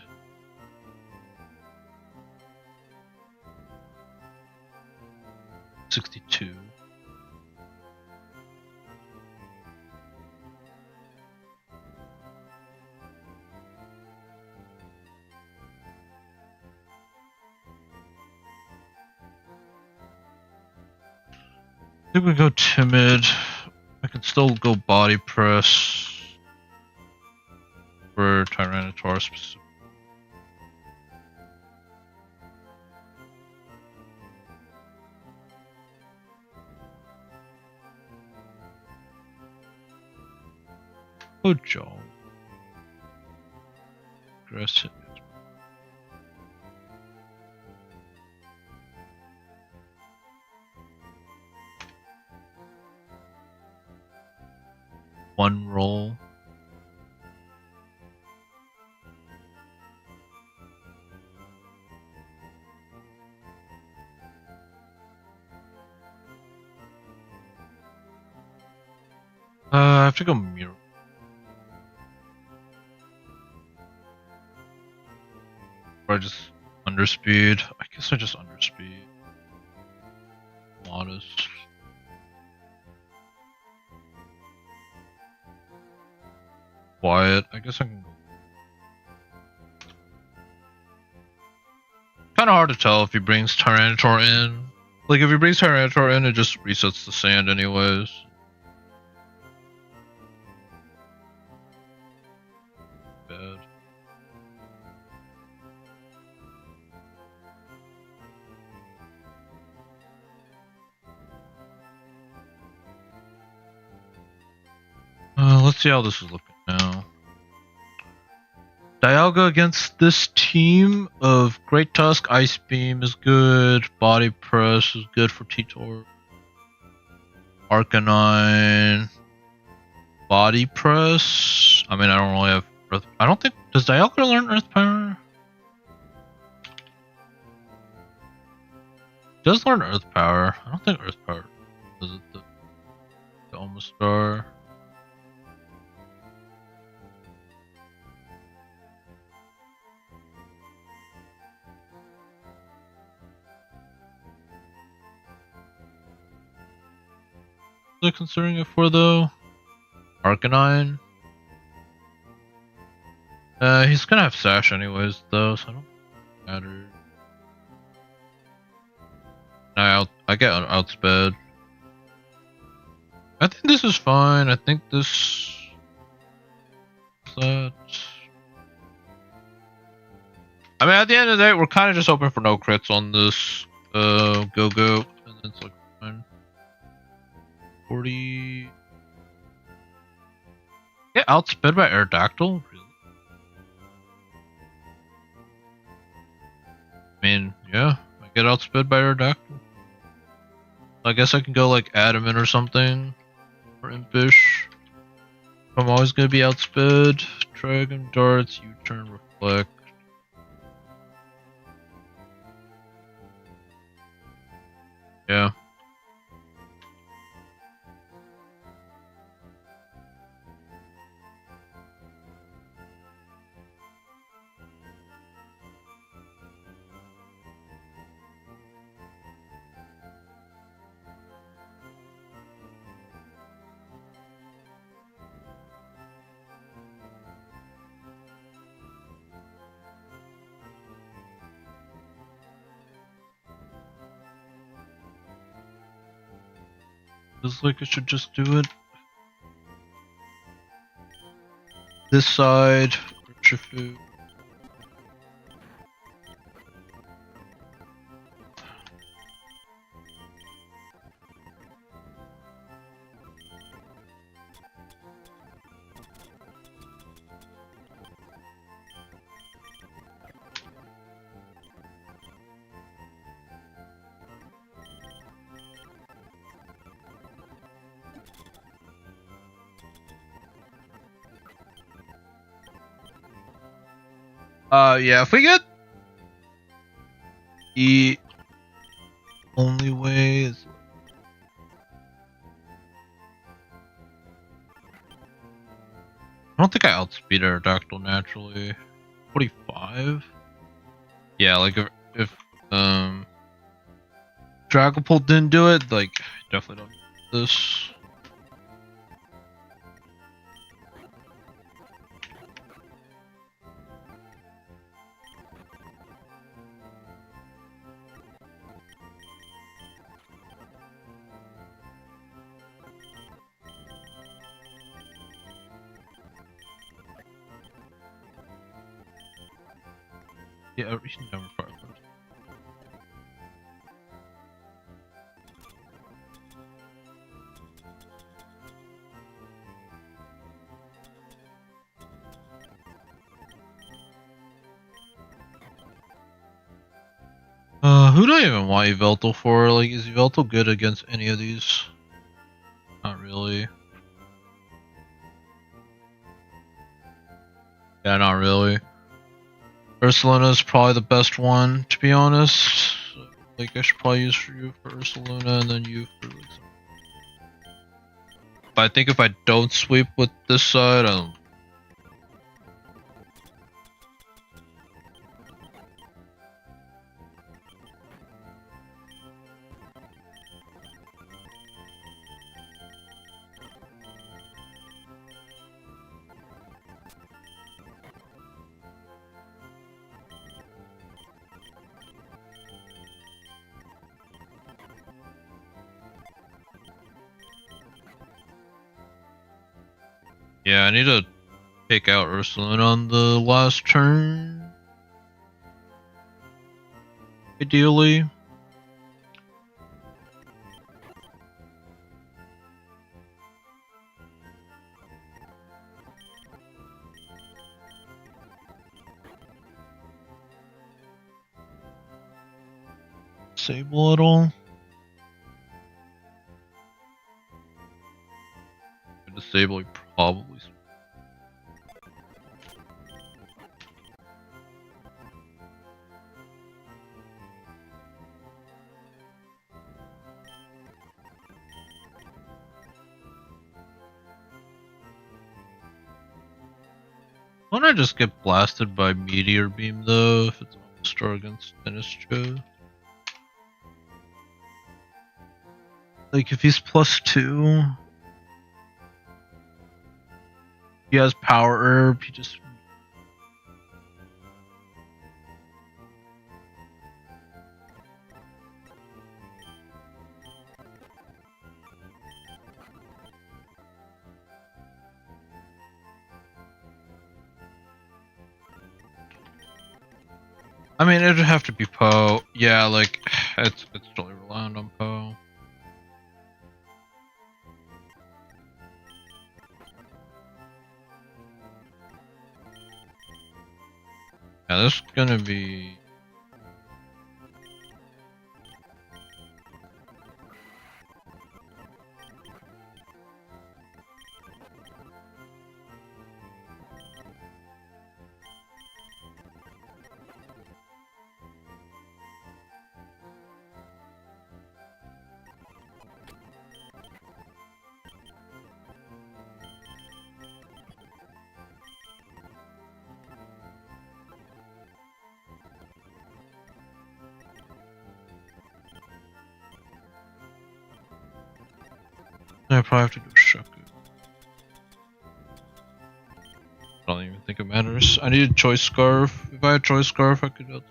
$62. I think we go Timid. I can still go Body Press for Tyranitar specific. Oh, Joe. Aggressive. One roll. I have to go mirror. Or I just underspeed. I guess I just underspeed. Modest. Quiet. I guess I can. Kind of hard to tell if he brings Tyranitar in. Like if he brings Tyranitar in, it just resets the sand anyways. Bad. Let's see how this is looking now. Dialga against this team of Great Tusk, Ice Beam is good, Body Press is good for T-Tor. Arcanine, Body Press. I mean, I don't really have Earth. I don't think. Does Dialga learn Earth Power? It does learn Earth Power. I don't think Earth Power. Does it the Omastar? They're considering it for though. Arcanine. He's gonna have Sash anyways though, so I don't matter. I get outsped. I think this is fine. I think this. That. I mean, at the end of the day, we're kind of just hoping for no crits on this. Go, and then it's like fine. 40. Get outsped by Aerodactyl? Really? I mean, yeah, I get outsped by Aerodactyl. I guess I can go like Adamant or something. Or Impish. I'm always gonna be outsped. Dragon Darts, U-turn, Reflect. Yeah. Feels like I should just do it. This side, Urshifu. Yeah, if we get the only way is I don't think I outspeed Aerodactyl naturally. 45? Yeah, like if Dragapult didn't do it, like definitely don't do this. Yeah, he's never far first. Who do I even want Yveltal for? Like, is Yveltal good against any of these? Not really. Yeah, not really. Ursaluna is probably the best one, to be honest. Like, I should probably use for you for Ursaluna and then you for like some. But I think if I don't sweep with this side, yeah, I need to take out Ursaluna on the last turn. Ideally. Disable it all. Disable probably. Why don't I just get blasted by Meteor Beam though, if it's All-Star against Sinistcha? Like, if he's +2, he has Power Herb, he just... I mean, it'd have to be Poe. Yeah, like, it's totally reliant on Poe. Yeah, this is gonna be... I probably have to go Shaku. I don't even think it matters. I need a Choice Scarf. If I had Choice Scarf, I could...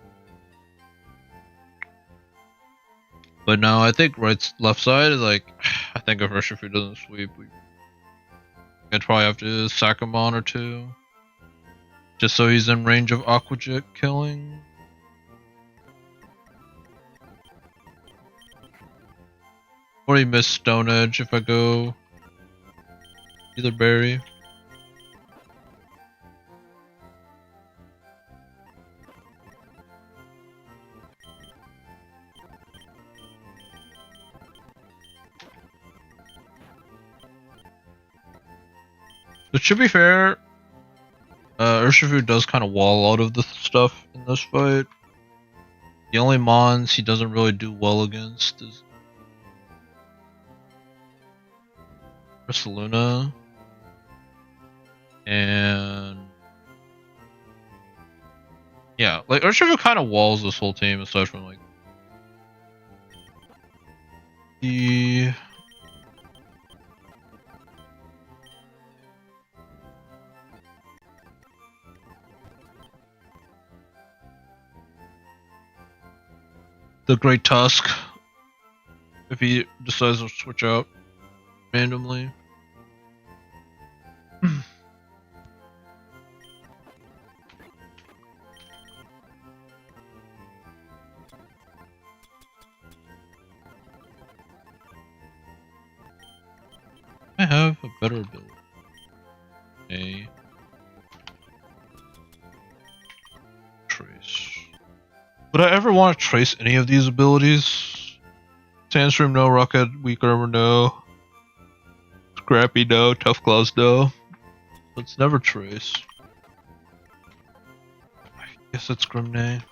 But no, I think left side is like... I think if Urshifu doesn't sweep, I'd probably have to sack him on or two. Just so he's in range of Aqua Jet killing. Or he missed Stone Edge if I go either berry. But to be fair, Urshifu does kind of wall out of the stuff in this fight. The only mons he doesn't really do well against is Ursaluna and yeah, like Urshifu kind of walls this whole team aside from like the Great Tusk if he decides to switch out randomly. I have a better ability. A trace. Would I ever want to trace any of these abilities? Sandstream no, Rocket, Weak Armor no. Scrappy no, Tough Claws no. Let's never trace. I guess it's Grimnay.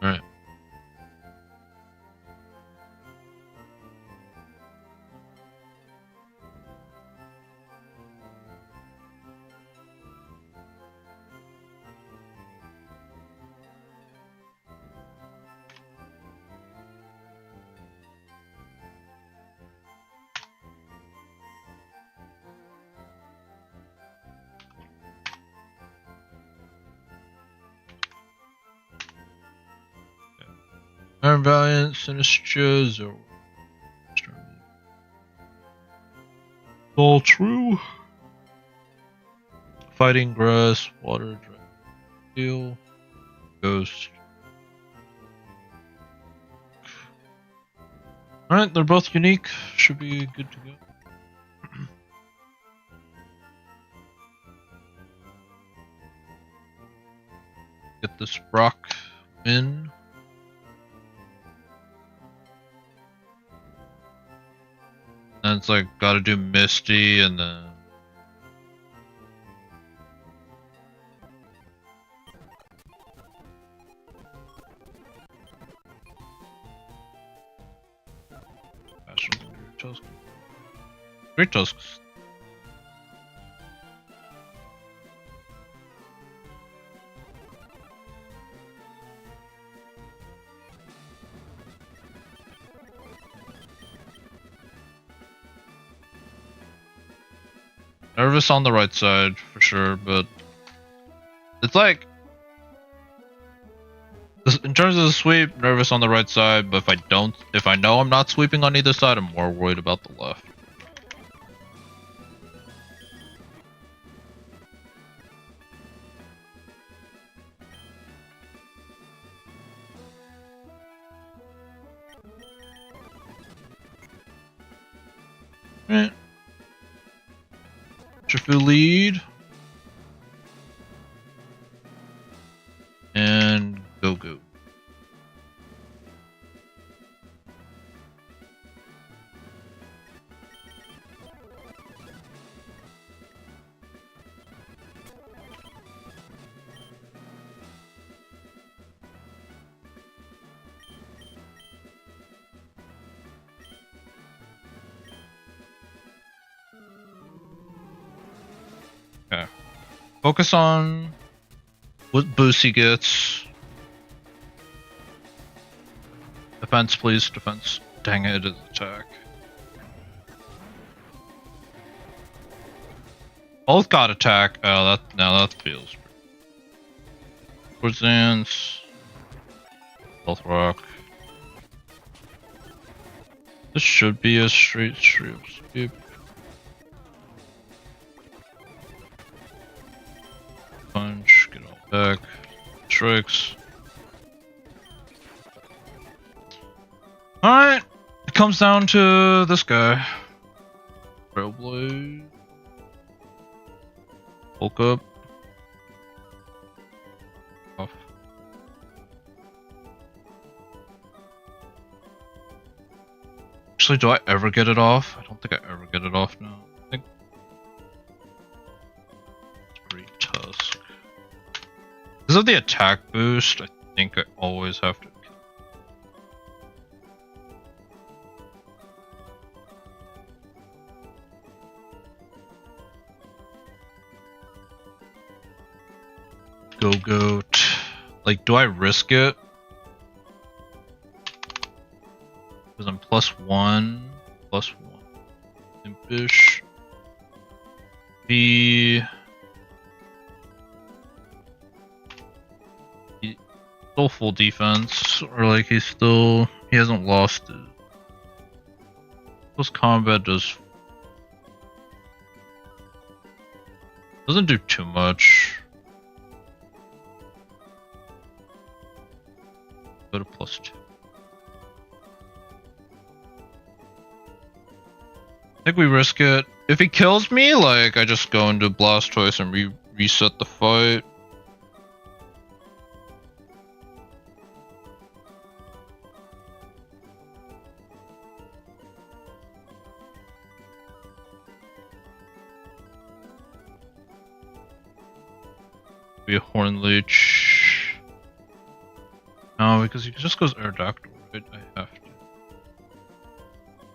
Alright. Iron Valiant, Sinistra, Zoro. All true. Fighting Grass, Water, Dragon, Steel, Ghost. Alright, they're both unique. Should be good to go. Get this Brock in. And it's like, gotta do Misty and then... Great Tusks. Nervous on the right side for sure, but it's like in terms of the sweep, nervous on the right side, but if I know I'm not sweeping on either side, I'm more worried about the left. Right. Shifu lead. And go. Okay. Focus on what boost he gets. Defense, please. Defense. Dang it, it's attack. Both got attack. Oh, that feels. Towards dance. Both rock. This should be a straight sweep. Punch, get all back. Strikes. Alright. It comes down to this guy. Trailblade. Bulk up. Off. Actually, do I ever get it off? I don't think I ever get it off now. I think it's pretty Tusk. Because of the attack boost, I think I always have to kill. Go-Goat. Like, do I risk it? Because I'm +1. +1. Impish. He's still full defense. Or like he hasn't lost it. Close combat doesn't do too much. Go to +2. I think we risk it. If he kills me, like, I just go into Blastoise and reset the fight. Be a Horn Leech. No, because he just goes Aerodactyl, right? I have to. How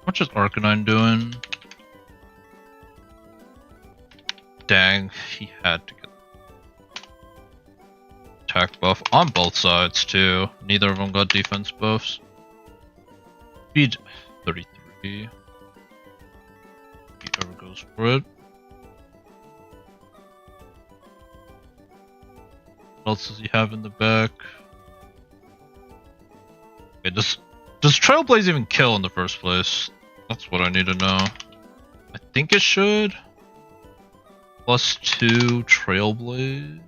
much is Arcanine doing? Dang, he had to get attack buff on both sides too. Neither of them got defense buffs. Speed 33. He ever goes for it. What else does he have in the back? Okay, does Trailblaze even kill in the first place? That's what I need to know. I think it should. +2 Trailblaze.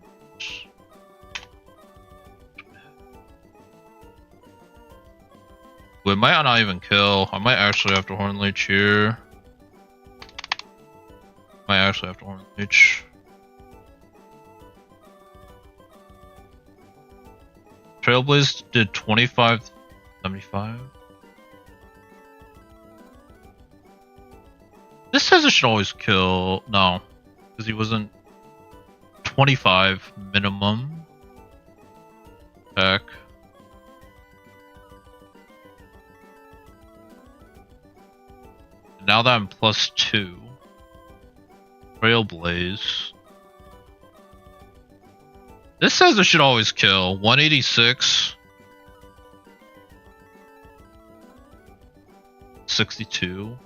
We might not even kill. I might actually have to Horn Leech here. Might actually have to Horn Leech. Trailblaze did 25.75. This says it should always kill. No. Because he wasn't 25 minimum attack. Now that I'm +2, Trailblaze. This says it should always kill. 186. 62.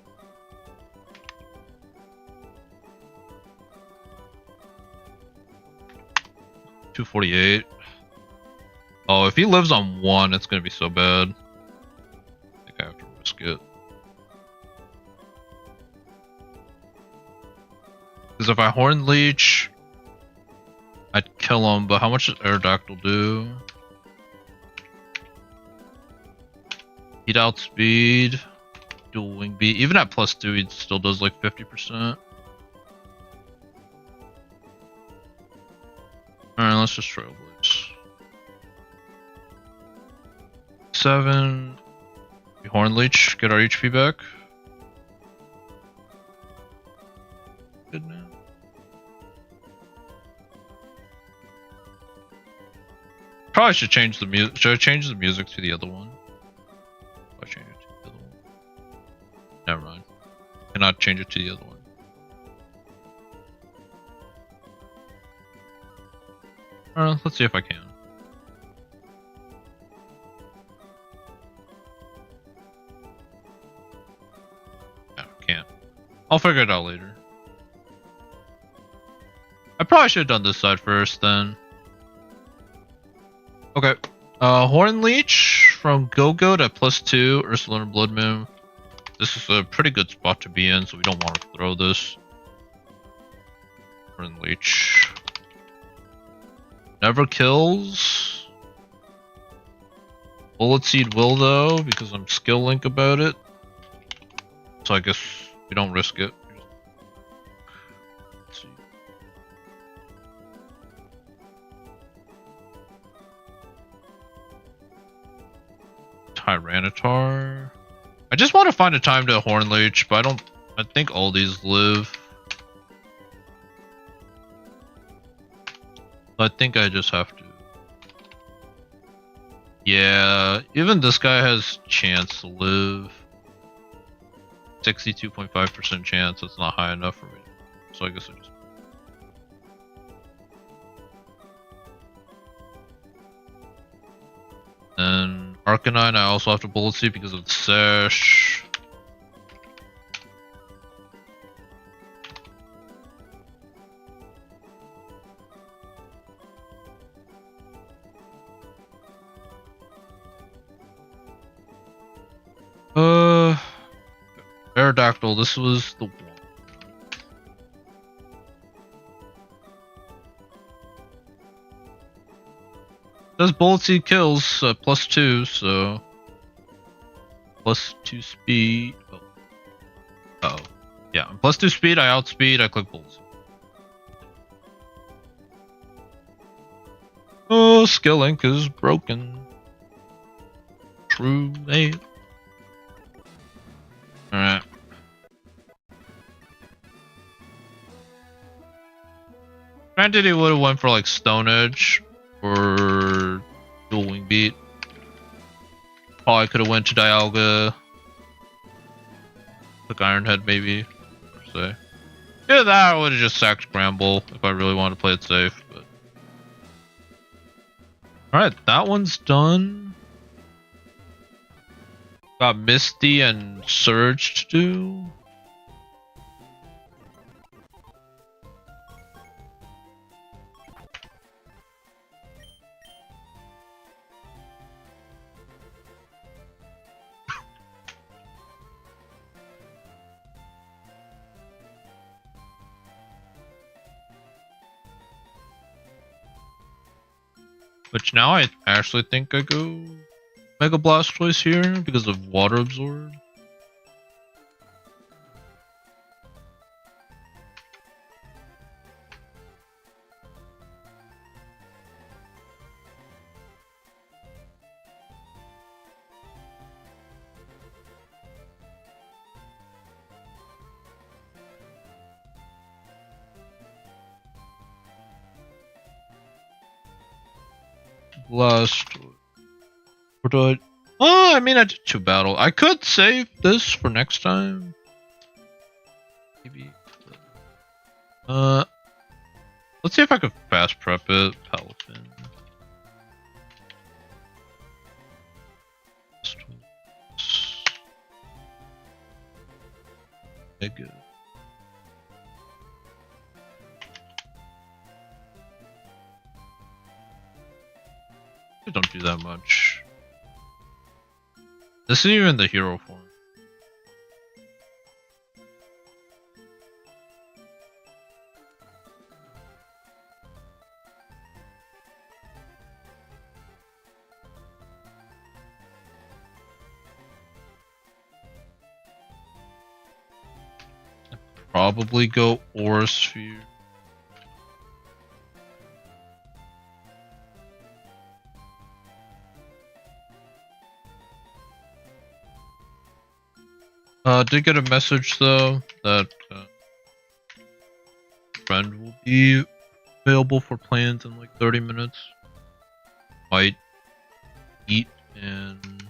248. Oh, if he lives on 1, it's gonna be so bad. I think I have to risk it. Because if I Horn Leech, I'd kill him, but how much does Aerodactyl do? Heat outspeed, dual wing beat. Even at +2, he still does like 50%. Alright, let's just Trailblaze. 7. We Horn Leech, get our HP back. Good now. Probably should change the music. Should I change the music to the other one? I change it to the other one. Never mind. Cannot change it to the other one. Alright, let's see if I can. No, I can't. I'll figure it out later. I probably should have done this side first then. Okay. Horn Leech from Go-Goat at +2, Ursaluna Blood Moon. This is a pretty good spot to be in, so we don't want to throw this. Horn Leech. Never kills. Bullet Seed will though, because I'm skill link about it. So I guess we don't risk it. Let's see. Tyranitar. I just want to find a time to Horn Leech, but I think all these live. I think I just have to. Yeah, even this guy has chance to live. 62.5% chance. That's not high enough for me. So I guess I just. Arcanine, I also have to Bullet Seed because of the Sash. Aerodactyl, this was the one. Does Bullet Seed kills +2, so +2 speed. Oh, yeah, +2 speed. I outspeed. I click Bullet Seed. Oh, Skill Link is broken. True mate. Alright. Granted, he would have went for like Stone Edge or Dual Wing Beat. Probably could have went to Dialga. Like Iron Head maybe, per se. Yeah, that would have just sacked Scramble if I really wanted to play it safe. But alright, that one's done. Got Misty and Surge to do. Which now I actually think I go Mega Blastoise here because of Water Absorb. Blastoise. Or do I? Oh, I mean, I did 2 battle. I could save this for next time. Maybe. Let's see if I could fast prep it. Palafin. Mega. Don't do that much. This is even the hero form. I'd probably go Aura Sphere. Did get a message though that friend will be available for plans in like 30 minutes. Might eat and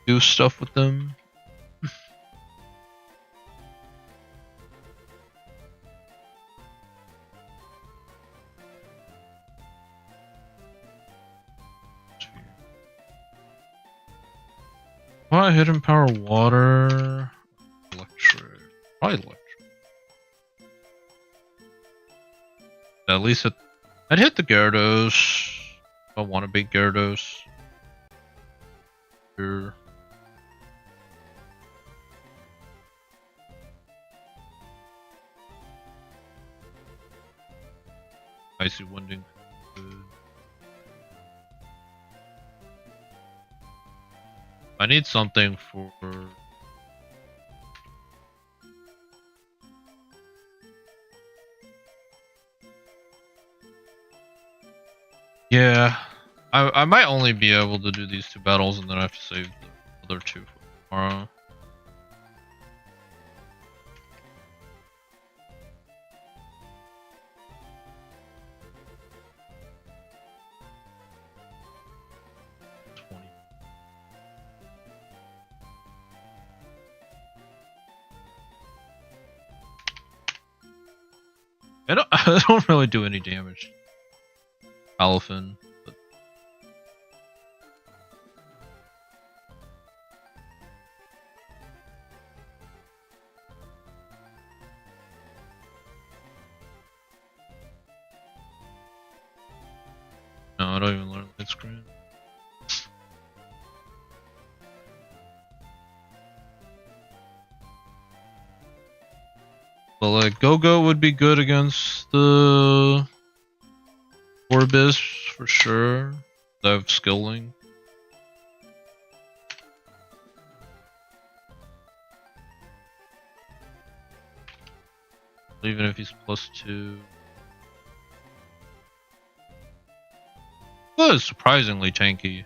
do stuff with them. Well, hidden power, water, electric, probably electric. At least I'd hit the Gyarados. I want a big Gyarados. Here. Icy Winding. I need something for... Yeah, I might only be able to do these 2 battles and then I have to save the other 2 for tomorrow. I don't really do any damage. Palafin, but I don't even learn light screen. But like Go-Go would be good against the Orbis for sure. They have skill link. Even if he's +2. That is surprisingly tanky.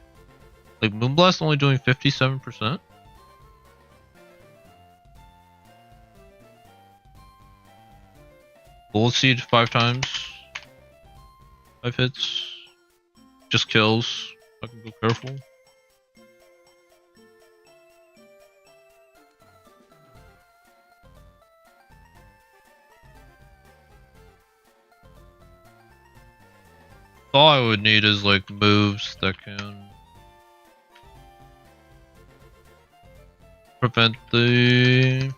Like Moonblast only doing 57%. Bullet Seed 5 times. 5 hits. Just kills. I can go careful. All I would need is like moves that can prevent the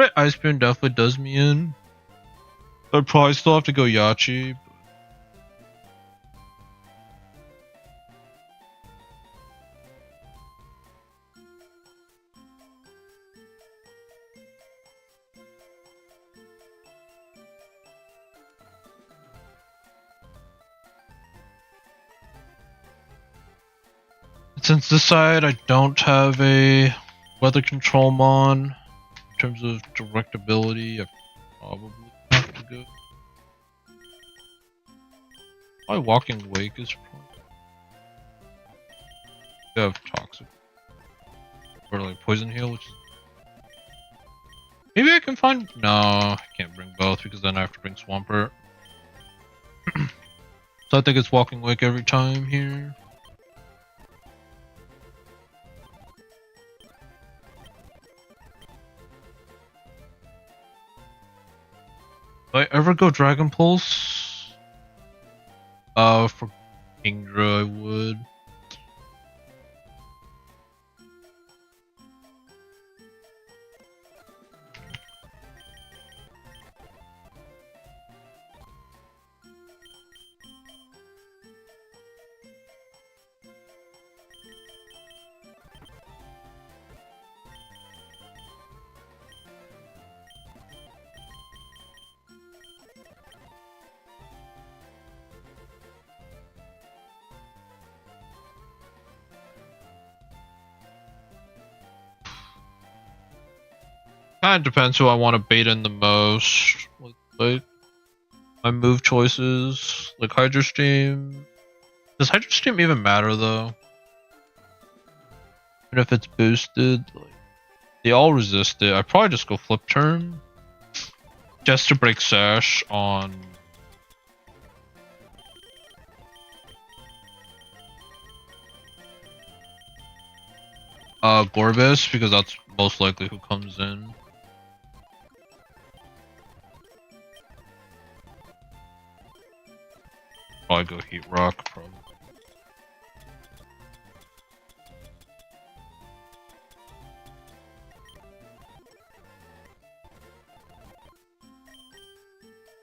right, Ice Beam definitely does me in. I'd probably still have to go Yachi. Since this side I don't have a weather control mon in terms of direct ability, I probably have to go. My Walking Wake is probably. I have Toxic. Or like Poison Heal, which is. Maybe I can find. No, I can't bring both because then I have to bring Swampert. So I think it's Walking Wake every time here. Do I ever go Dragon Pulse? For Kingdra I would. Kind of depends who I want to bait in the most. Like my move choices, like Hydro Steam. Does Hydro Steam even matter though? Even if it's boosted, like they all resist it. I'd probably just go Flip Turn, just to break Sash on. Gorbis, because that's most likely who comes in. Probably go Heat Rock, probably.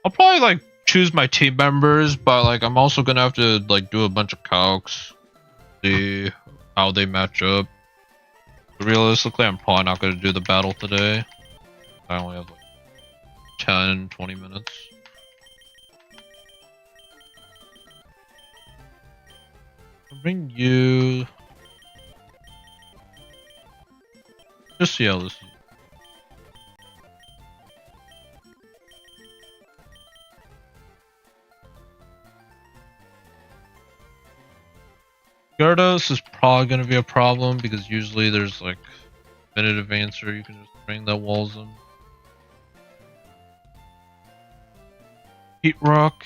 I'll probably like choose my team members, but like I'm also gonna have to like do a bunch of calcs, see how they match up. Realistically, I'm probably not gonna do the battle today. I only have like 10-20 minutes. I'll bring you. Just see how this is. Gyarados is probably going to be a problem because usually there's like definitive answer you can just bring that walls them. Heat Rock.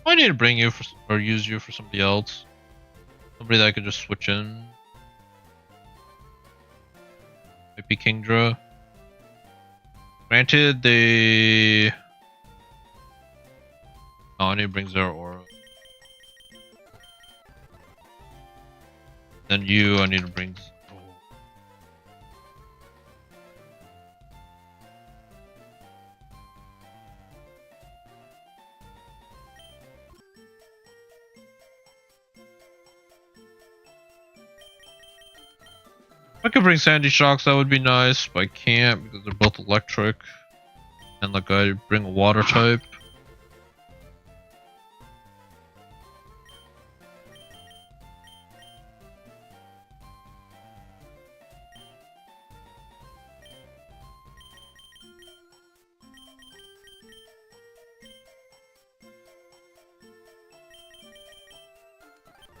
I need to bring you for, or use you for somebody else. Somebody that I could just switch in. Maybe Kingdra. Granted, they... Oh, I need to bring Zero Aura. Then you, I need to bring... I could bring Sandy Shocks, that would be nice, but I can't because they're both electric. And like I bring a water type.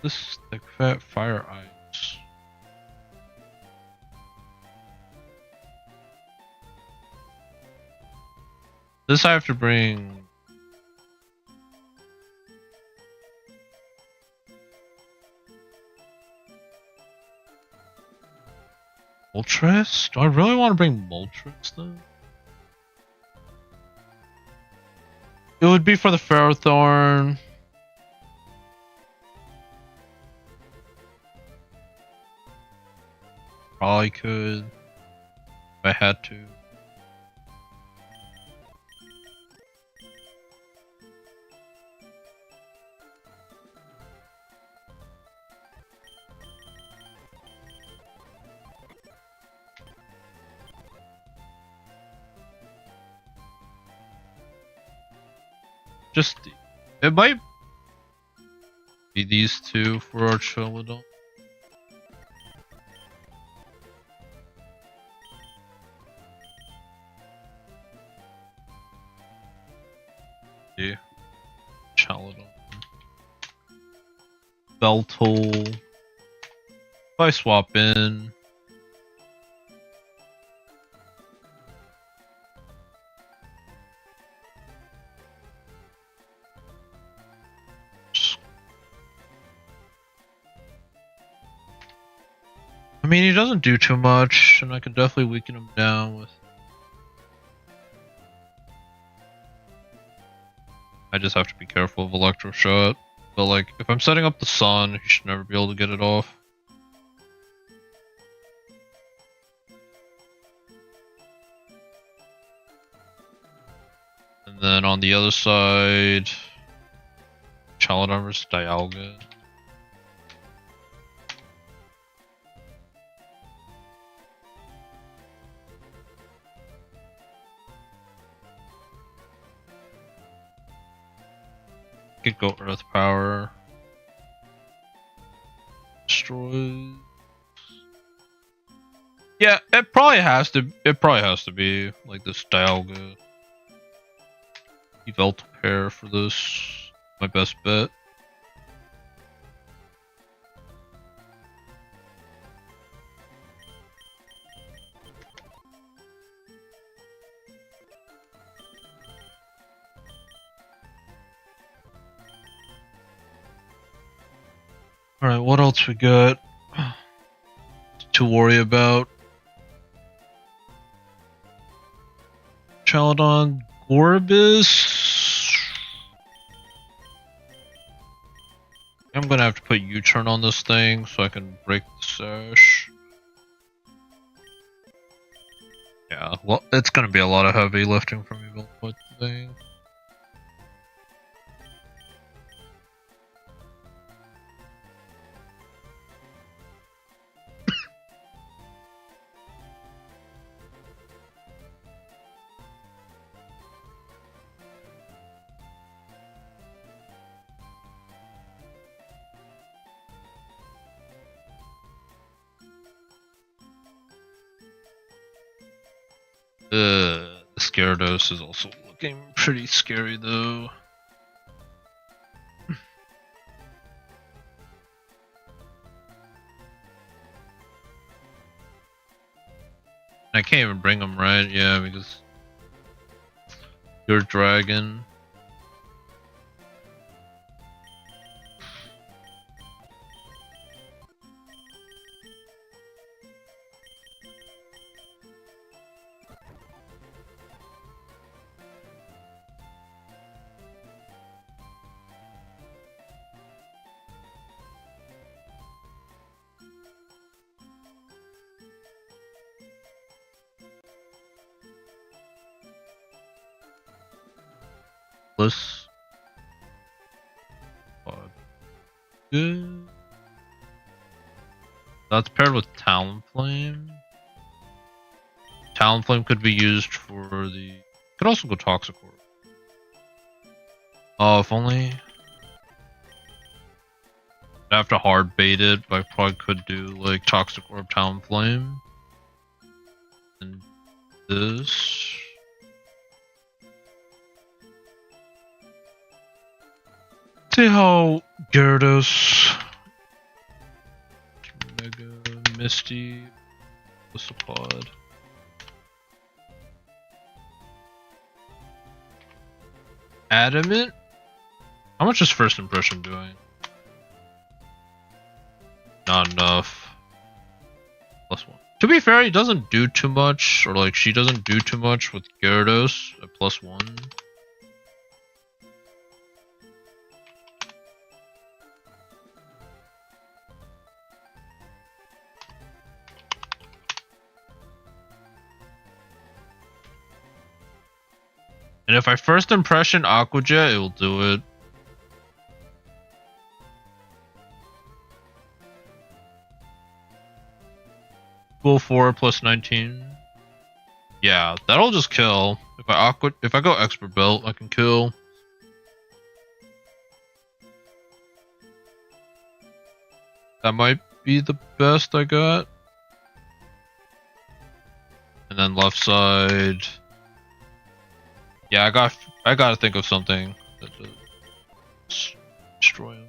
This thick fat fire ice. This I have to bring. Moltres? Do I really want to bring Moltres though? It would be for the Ferrothorn. Probably could. If I had to. Just, it might be these two for our Chilodon. Yeah. Chalodon. Beltol. If I swap in. I mean, he doesn't do too much, and I can definitely weaken him down with... I just have to be careful of Electro Shot. But like, if I'm setting up the Sun, he should never be able to get it off. And then on the other side... Chalodon vs Dialga. Could go Earth Power. Destroy. Yeah, it probably has to. It probably has to be like this Dialga. Evolve pair for this. My best bet. Alright, what else we got to worry about? Chalodon Gorbis. I'm gonna have to put U-turn on this thing so I can break the sash. Yeah, well, it's gonna be a lot of heavy lifting for me to put the thing. The Gyarados is also looking pretty scary though. I can't even bring them right, yeah, because your dragon. Bliss. Good. That's paired with Talonflame. Talonflame could be used for the... Could also go Toxic Orb. Oh, if only... I'd have to hard bait it, but I probably could do like Toxic Orb, Talonflame. And this... See how Gyarados, Mega, Misty, Pod. Adamant? How much is first impression doing? Not enough. +1. To be fair, he doesn't do too much, or like she doesn't do too much with Gyarados at +1. And if I first impression Aqua Jet, it will do it. Full 4 + 19. Yeah, that'll just kill. If I go Expert Belt, I can kill. That might be the best I got. And then left side. Yeah, I gotta think of something that does destroy him.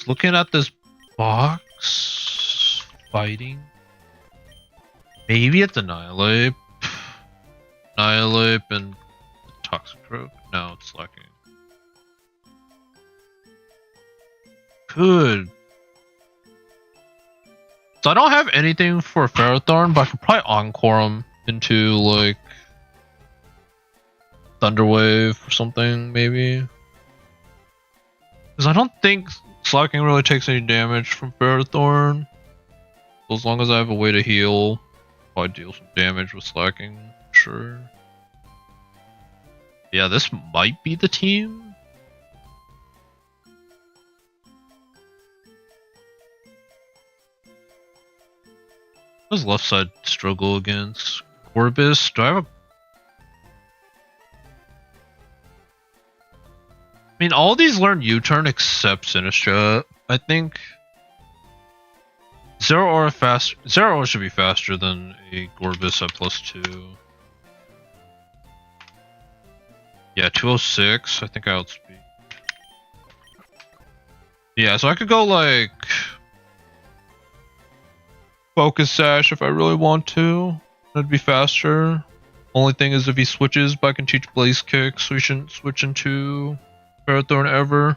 Looking at this box, fighting. Maybe it's Annihilate. Annihilate and Toxic Croak. No, it's lacking. Good. So I don't have anything for Ferrothorn, but I could probably Encore him into like Thunderwave or something, maybe. Because I don't think Slacking really takes any damage from Ferrothorn. So as long as I have a way to heal, I'll deal some damage with Slacking, sure. Yeah, this might be the team. What does left side struggle against? Corvus? Do I have a... I mean, all these learn U-turn except Sinistcha. I think... Zero Aura should be faster than a Gorbis at +2. Yeah, 206. I think I outspeed. Yeah, so I could go like... Focus Sash if I really want to. That'd be faster. Only thing is if he switches, but I can teach Blaze Kick, so he shouldn't switch into Ferrothorn ever.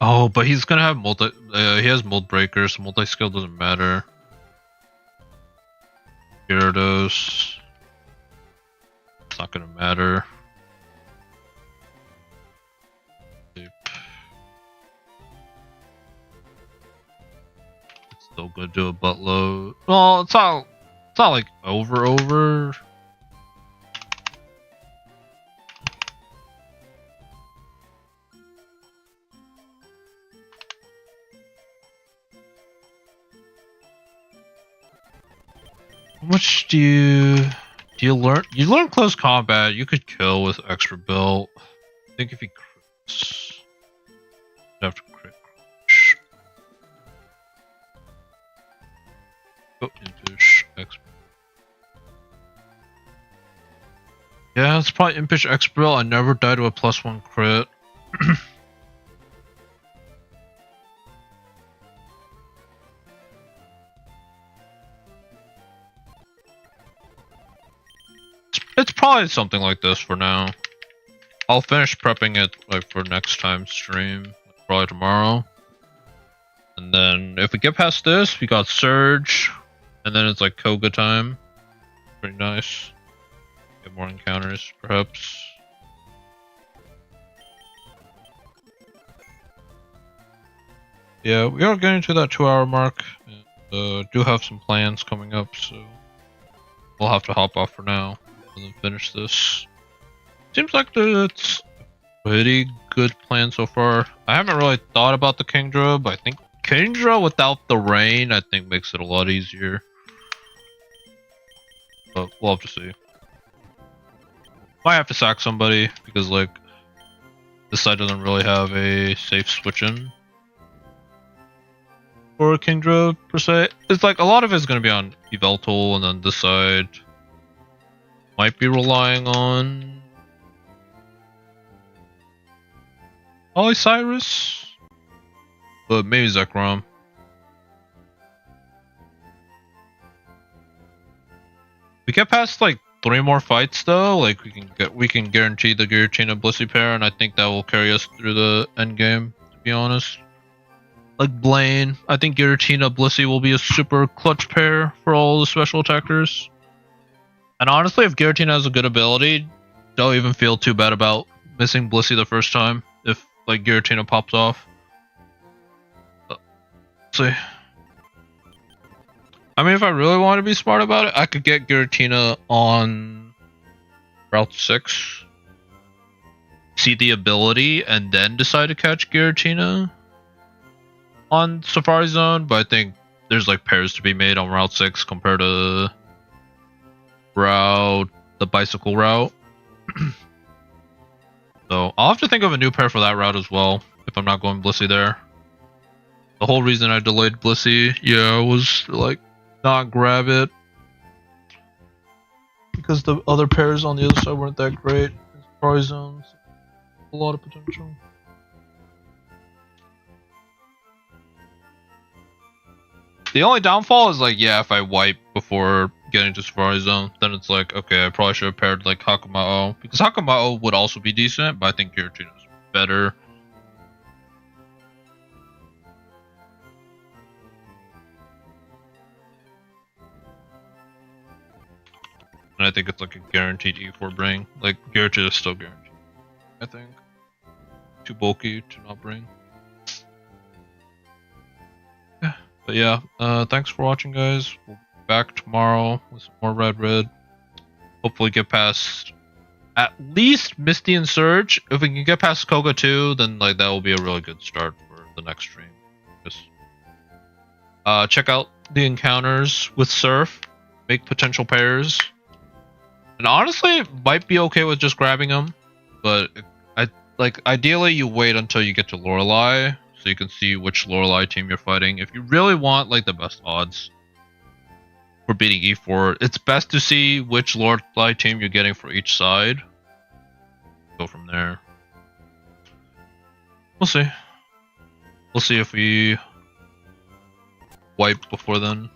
Oh, but he's gonna have he has Mold Breaker, so multi-skill doesn't matter. Gyarados. It's not gonna matter. Still gonna do a buttload. Well, it's not like over. How much do you learn? You learn close combat. You could kill with extra build. I think if he crits, you have to crit. Go Impish Expert. Yeah, it's probably Impish Expert. I never die to a +1 crit. It's probably something like this for now. I'll finish prepping it like for next time's stream, probably tomorrow. And then if we get past this, we got Surge, and then it's like Koga time. Pretty nice. Get more encounters, perhaps. Yeah, we are getting to that 2-hour mark. Do have some plans coming up, so we'll have to hop off for now and then finish this. Seems like it's a pretty good plan so far. I haven't really thought about the Kingdra, but I think Kingdra without the rain, I think makes it a lot easier. But we'll have to see. Might have to sack somebody because like this side doesn't really have a safe switch in for Kingdra per se. It's like a lot of it's gonna be on Yveltal, and then this side might be relying on Cyrus, but maybe Zekrom. We get past like 3 more fights though, like we can guarantee the Giratina Blissey pair, and I think that will carry us through the end game, to be honest. Like Blaine, I think Giratina Blissey will be a super clutch pair for all the special attackers. And honestly, if Giratina has a good ability, don't even feel too bad about missing Blissey the first time if like Giratina pops off. Let's see. I mean, if I really want to be smart about it, I could get Giratina on Route 6, see the ability, and then decide to catch Giratina on Safari Zone, but I think there's like pairs to be made on Route 6 compared to the bicycle route. So I'll have to think of a new pair for that route as well, if I'm not going Blissey there. The whole reason I delayed Blissey, was like not grab it because the other pairs on the other side weren't that great. Safari Zones, a lot of potential. The only downfall is like, if I wipe before getting to Safari Zone, then it's like, okay, I probably should have paired like Hakamao, because Hakamao would also be decent, but I think Giratina is better. And I think it's like a guaranteed E4 bring. Like, Giratina is still guaranteed, I think. Too bulky to not bring. But yeah, thanks for watching, guys. We'll be back tomorrow with some more Red. Hopefully get past at least Misty and Surge. If we can get past Koga too, then like that will be a really good start for the next stream. Just check out the encounters with Surf, make potential pairs. And honestly, might be okay with just grabbing them, but ideally you wait until you get to Lorelei, so you can see which Lorelei team you're fighting. If you really want like the best odds for beating E4, it's best to see which Lorelei team you're getting for each side. Go from there. We'll see. We'll see if we wipe before then.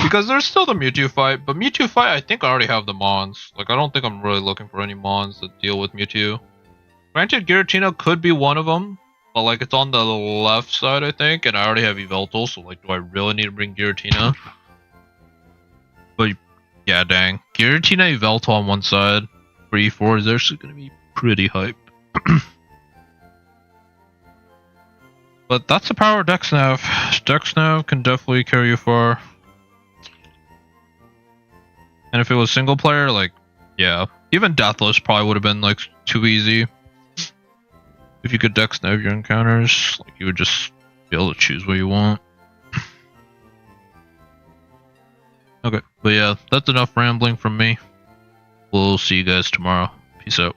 Because there's still the Mewtwo fight, but Mewtwo fight I think I already have the Mons. Like I don't think I'm really looking for any Mons that deal with Mewtwo. Granted, Giratina could be one of them, but like it's on the left side I think, and I already have Yveltal, so like do I really need to bring Giratina? But yeah, dang. Giratina Yveltal on one side for E4 is actually going to be pretty hype. But that's the power of DexNav. DexNav can definitely carry you far. And if it was single player, like, yeah, even Deathless probably would have been like too easy. If you could DexNav your encounters, like you would just be able to choose what you want. Okay, but yeah, that's enough rambling from me. We'll see you guys tomorrow. Peace out.